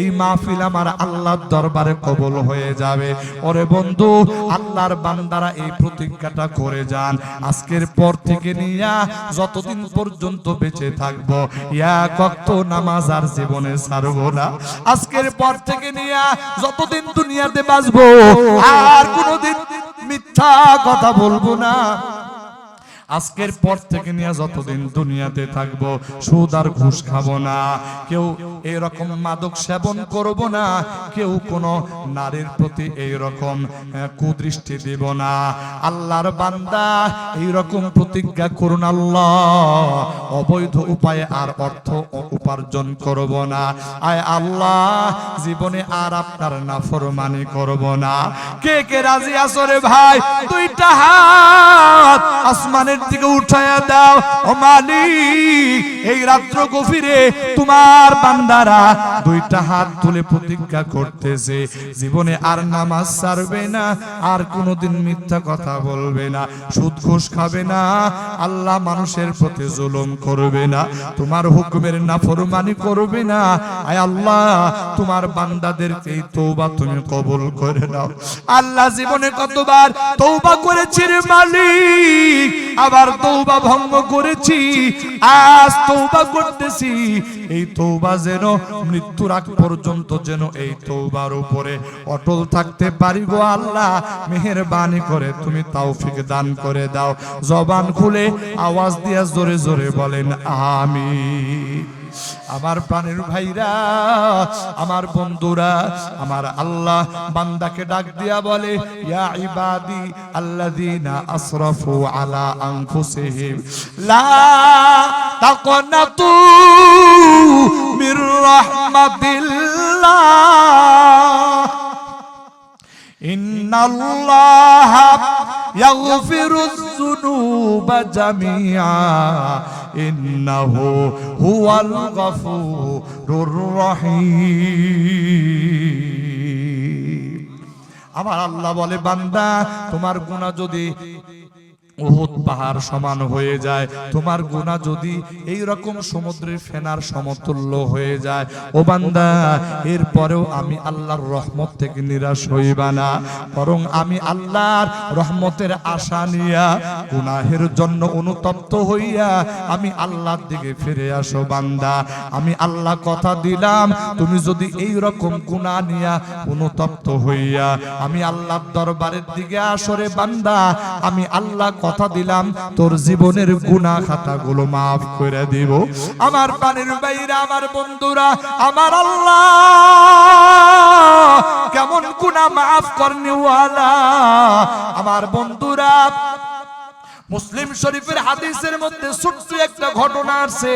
এই মাহফিল আমার আল্লাহর দরবারে কবুল হয়ে যাবে। ওরে বন্ধু, আল্লাহর বান্দারা এই প্রতিজ্ঞাটা করে যান, আজকের পর থেকে নিয়া যতদিন পর্যন্ত বেঁচে থাকবো এক ওয়াক্ত নামাজ আর জীবনে ছাড়বো না। আজকের পর থেকে নিয়া যতদিন দুনিয়াতে বাঁচবো আর কোনোদিন মিথ্যা কথা বলবো না। আজকের পর থেকে নিয়ে যতদিন দুনিয়াতে থাকবো সুদ আর ঘুষ খাবো না, কেউ এরকম মাদক সেবন করব না, কেউ কোনো নারীর প্রতি এইরকম কুদৃষ্টি দিব না। আল্লাহর বান্দা, এইরকম প্রতিজ্ঞা করুন, আল্লাহ অবৈধ উপায়ে আর অর্থ উপার্জন করব না, আয় আল্লাহ জীবনে আর আপনার নাফরমানি করব না। কে কে রাজি আছো রে ভাই? দুইটা হাত আসমানের দিকে উঠায়া দাও। ও মালিক, এই রাত্র গভীরে তোমার বান্দারা দুইটা হাত তুলে প্রতিজ্ঞা করতেছে, জীবনে আর নামাজ ছাড়বে না, আর কোনোদিন মিথ্যা কথা বলবে না, সুদ ঘুষ খাবে না, আল্লাহ মানুষের প্রতি জুলুম করবে না, তোমার হুকুমের নাফরমানি করবে না। আয় আল্লাহ, তোমার বান্দাদের এই তওবা তুমি কবুল করে নাও। আল্লাহ জীবনে কতবার তওবা করেছি রে মালিক, আবার তওবা ভঙ্গ করেছি, আজ তওবা করতেছি। এই তওবা যেন মৃত্যুর আগ পর্যন্ত যেন এই তওবার উপরে অটল থাকতে পারি গো আল্লাহ, মেহেরবানি করে তুমি তৌফিক দান করে দাও। জবান খুলে আওয়াজ দিয়া জোরে জোরে বলেন আমিন। আমার প্রাণের ভাইরা, আমার বন্ধুরা, আমার আল্লাহ বান্দাকে ডাক দিয়া বলে, ইয়া ইবাদি আল্লাযীনা আসরাফু আলা আনফুসিহিম লা তাকনাতু মির রাহমাতিল্লাহ ইন্নাল্লাহা ইয়াগফিরুয যুনুবা জামিআ ইন্নাহু হুয়াল গফুরুর রহিম। আমার আল্লাহ বলে, বান্দা তোমার গুনাহ যদি উহুদ পাহাড় সমান হয়ে যায়, তোমার গুনাহ যদি এই রকম সমুদ্রের ফেনার সমতুল্য হয়ে যায়, ও বান্দা, এরপরেও আমি আল্লাহর রহমত থেকে নিরাশ হইবা না, বরং আমি আল্লাহর রহমতের আশা নিয়া গুনাহের জন্য অনুতপ্ত হইয়া আমি আল্লাহর দিকে ফিরে আসো। বান্দা, আমি আল্লাহ কথা দিলাম, তুমি যদি এই রকম গুনাহ নিয়া অনুতপ্ত হইয়া আমি আল্লাহর দরবারের দিকে আসো রে বান্দা, আমি আল্লাহ কথা দিলাম তোর জীবনের গুনাহ খাতাগুলো মাফ করে দিব। আমার প্রাণের ভাইরা, আমার বন্ধুরা, আমার আল্লাহ কেমন গুনাহ মাফ করনেওয়ালা। আমার বন্ধুরা, মুসলিম শরীফের হাদিসের মধ্যে ছোট্ট একটা ঘটনা আছে।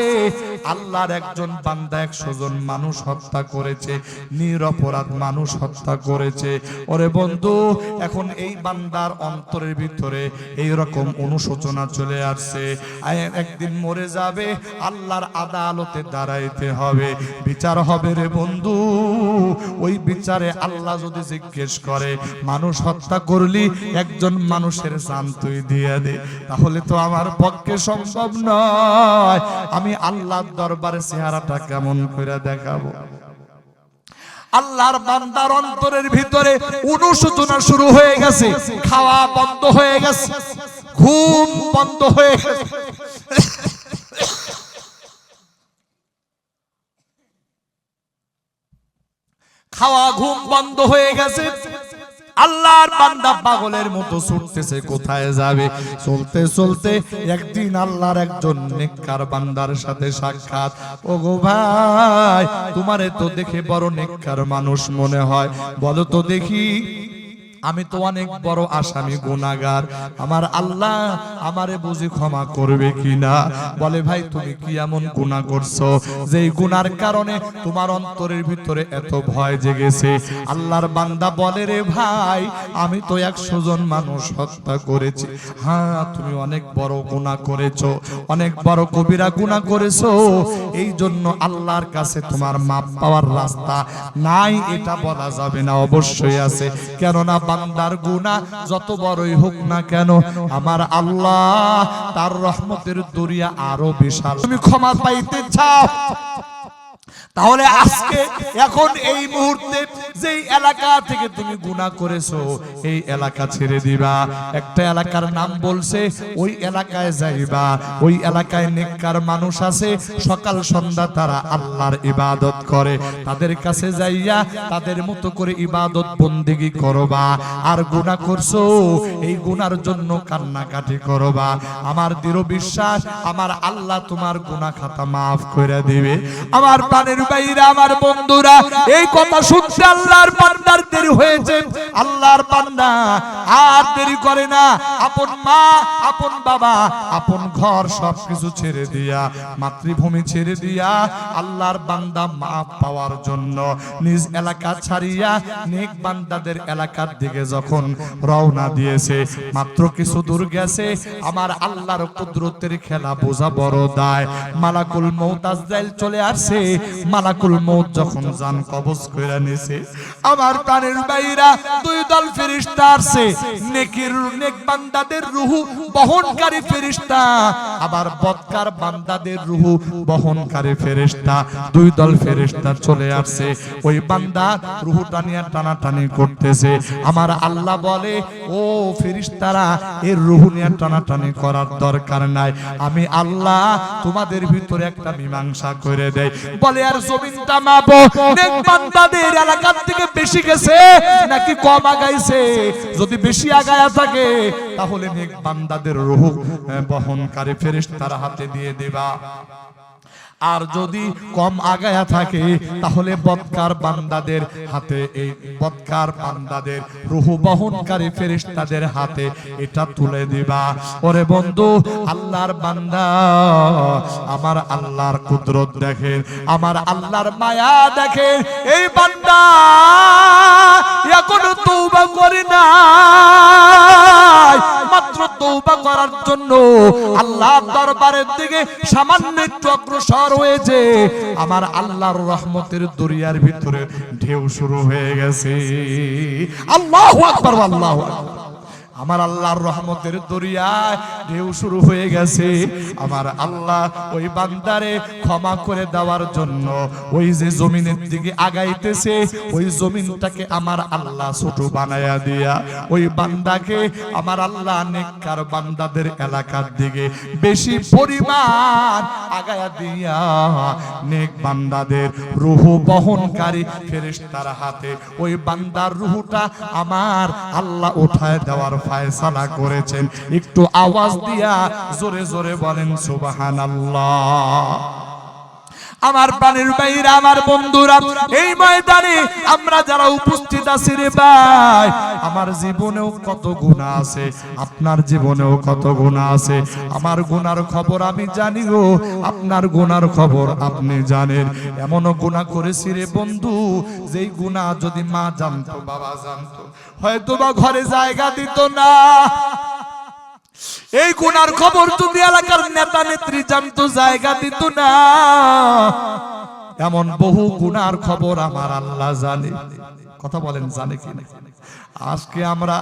আল্লাহর একজন বান্দা 100 জন মানুষ হত্যা করেছে, নিরপরাধ মানুষ হত্যা করেছে। ওরে বন্ধু, এখন এই বান্দার অন্তরের ভিতরে এই রকম অনুশোচনা চলে আসছে, একদিন মরে যাবে, আল্লাহর আদালতে দাঁড়াইতে হবে, বিচার হবে রে বন্ধু। ওই বিচারে আল্লাহ যদি জিজ্ঞেস করে, মানুষ হত্যা করলি, একজন মানুষের জান তুই দিয়ে দে, তাহলে তো আমার পক্ষে সম্ভব নয়, আমি আল্লাহর দরবারে চেহারাটা কেমন করে দেখাবো। আল্লাহর বান্দার অন্তরের ভিতরে অনুশোচনা শুরু হয়ে গেছে, খাওয়া বন্ধ হয়ে গেছে, ঘুম বন্ধ হয়ে গেছে, খাওয়া ঘুম বন্ধ হয়ে গেছে। আল্লাহর বান্দা পাগলের মতো ছুটতেছে, কোথায় যাবে? চলতে চলতে একদিন আল্লাহর একজন নেককার বান্দার সাথে সাক্ষাৎ। ওগো ভাই, তোমারে তো দেখে বড় নেককার মানুষ মনে হয়, বলো তো দেখি, আমি তো অনেক বড় আসামি, গুনাহগার, আমার আল্লাহ আমারে বুঝি ক্ষমা করবে কিনা? বলে ভাই, তুমি কি এমন গুনাহ করছো যেই গুনার কারণে তোমার অন্তরের ভিতরে এত ভয় জেগেছে? আল্লাহর বান্দা বলে, রে ভাই, আমি তো 100 জন মানুষ হত্যা করেছি। হ্যাঁ, তুমি অনেক বড় গুনাহ করেছো, অনেক বড় কবিরা গুনাহ করেছো, এই জন্য আল্লাহর কাছে তোমার মাপ পাওয়ার রাস্তা নাই এটা বলা যাবে না, অবশ্যই আছে। কেননা বান্দার গুনাহ যত বড়ই হোক না কেন, আমার আল্লাহ তার রহমতের দরিয়া আরো বিশাল। তুমি ক্ষমা পাইতে চাও, তাহলে আজকে এখন এই মুহূর্তে যেই এলাকা থেকে তুমি গুনাহ করেছো, এই এলাকা ছেড়ে দিবা। একটা এলাকার নাম বলছে, ওই এলাকায় যাইবা। ওই এলাকায় নেককার মানুষ আছে, সকাল সন্ধ্যা তারা আল্লাহর ইবাদত করে। তাদের কাছে যাইয়া তাদের মতো করে ইবাদত বন্দেগী করবা। আর গুনাহ করছো, এই গুনার জন্য কান্নাকাটি করবা। আমার দৃঢ় বিশ্বাস, আমার আল্লাহ তোমার গুনাহ খাতা মাফ করে দিবে। আমার প্রাণের ভাইরা, আমার বন্ধুরা, এই কথা শুনতে আল্লাহর বান্দার দেরি হয়েছে। আল্লাহর বান্দা আর দেরি করে না, আপন মা, আপন বাবা, আপন ঘর সবকিছু ছেড়ে দিয়া, মাতৃভূমি ছেড়ে দিয়া, আল্লাহর বান্দা মাফ পাওয়ার জন্য নিজ এলাকা ছাড়িয়া নেক বান্দাদের এলাকার দিকে যখন রওনা দিয়েছে, মাত্র কিছু দূর গেছে, আমার আল্লাহর কুদরতের খেলা বোঝা বড় দায়। মালাকুল মউত আজরাইল চলে আসছে। মালাকুল মউত যখন জান কবজ কইরা নিছে, আমার প্রাণের ভাইরা, 2 দল ফেরেশতা আসছে, নেক বান্দাদের রূহ বহনকারী ফেরেশতা, আবার বদকার বান্দাদের রূহ বহনকারী ফেরেশতা। 2 দল ফেরেশতা চলে আসছে, ওই বান্দা রূহটা নিয়ে টানাটানি করতেছে। আমার আল্লাহ বলে, ও ফেরেশতারা, এর রূহ নিয়ে টানাটানি করার দরকার নাই, আমি আল্লাহ তোমাদের ভিতরে একটা মীমাংসা করে দেই। বলে, আর জমিনটা মাপো, নেক বান্দাদের এলাকার থেকে বেশি গেছে নাকি কম আগাইছে? যদি বেশি আগায়া থাকে, তাহলে নেক বান্দাদের রূহ বহনকারী ফেরেশতার হাতে দিয়ে দেবা। আর যদি কম আগায়া থাকে, তাহলে বদকার বান্দাদের হাতে, এই বদকার বান্দাদের রূহ বহনকারী ফেরেশতাদের হাতে এটা তুলে দিবা। ওরে বন্ধু, আল্লাহর বান্দা, আমার আল্লাহর কুদরত দেখেন, আমার আল্লাহর মায়া দেখেন। এই বান্দা এখনো তওবা করে না, মাত্র তওবা করার জন্য আল্লাহর দরবারের দিকে সামান্য একটু অগ্রসর হয়েছে, আমার আল্লাহর রহমতের দরিয়ার ভিতরে ঢেউ শুরু হয়ে গেছে। আল্লাহু আকবার, আল্লাহু আকবার। আমার আল্লাহর রহমতের দরিয়ায় ঢেউ শুরু হয়ে গেছে। আমার আল্লাহ ওই বান্দারে ক্ষমা করে দেওয়ার জন্য ওই যে জমিনের দিকে আগাইতেছে, ওই জমিনটাকে আমার আল্লাহ ছোট বানায়া দিয়া, ওই বান্দাকে আমার আল্লাহ নেককার বান্দাদের এলাকার দিকে বেশি পরিমাণ আগায়া দিয়া, নেক বান্দাদের রূহ বহনকারী ফেরেশতার হাতে ওই বান্দার রূহটা আমার আল্লাহ উঠায় দেওয়ার ফায়সালা করেছেন। একটু আওয়াজ দিয়া জোরে জোরে বলেন সুবহানাল্লাহ। আমার প্রাণের ভাইরা, আমার বন্ধুরা, এই ময়দানে আমরা যারা উপস্থিত আছি, রে ভাই, আমার জীবনেও কত গুনাহ আছে, আপনার জীবনেও কত গুনাহ আছে। আমার গুনার খবর আমি জানি গো, আপনার গুনার খবর আপনি জানেন। এমনও গুনাহ করেছি রে বন্ধু, যেই গুনাহ যদি মা জানতো, বাবা জানতো, হয়তো বা ঘরে জায়গা দিত না। এই গুনার খবর যদি এলাকার নেতা নেত্রী জানতো, জায়গা দিত না। এমন বহু গুনার খবর আমার আল্লাহ জানে। কথা বলেন জানে কি না? আজকে আমরা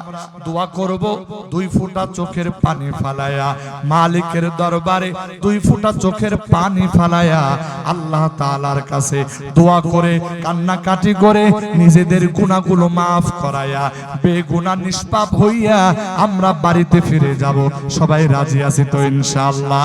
দোয়া করব 2 ফোঁটা চোখের পানি ফালায়া মালিকের দরবারে 2 ফোঁটা চোখের পানি ফালায়া আল্লাহ তাআলার কাছে দোয়া করে কান্নাকাটি করে নিজেদের গুনাহগুলো maaf করায়া বেগুনাহ নিষ্পাপ হইয়া আমরা বাড়িতে ফিরে যাব। সবাই রাজি আছি তো ইনশাআল্লাহ?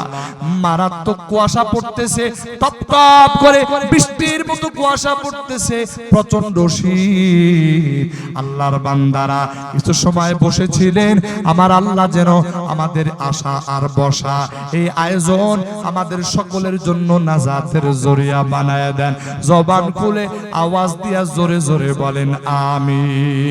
মারাত্মক কুয়াশা পড়তেছে, টপ টপ করে বৃষ্টির মতো কুয়াশা পড়তেছে, প্রচন্ড শীত। আল্লাহর বান্দারা কিছু সময় বসেছিলেন, আমার আল্লাহ যেন আমাদের আশা আর বসা এই আয়োজন আমাদের সকলের জন্য নাজাতের জরিয়া বানায় দেন। জবান খুলে আওয়াজ দিয়া জোরে জোরে বলেন আমিন।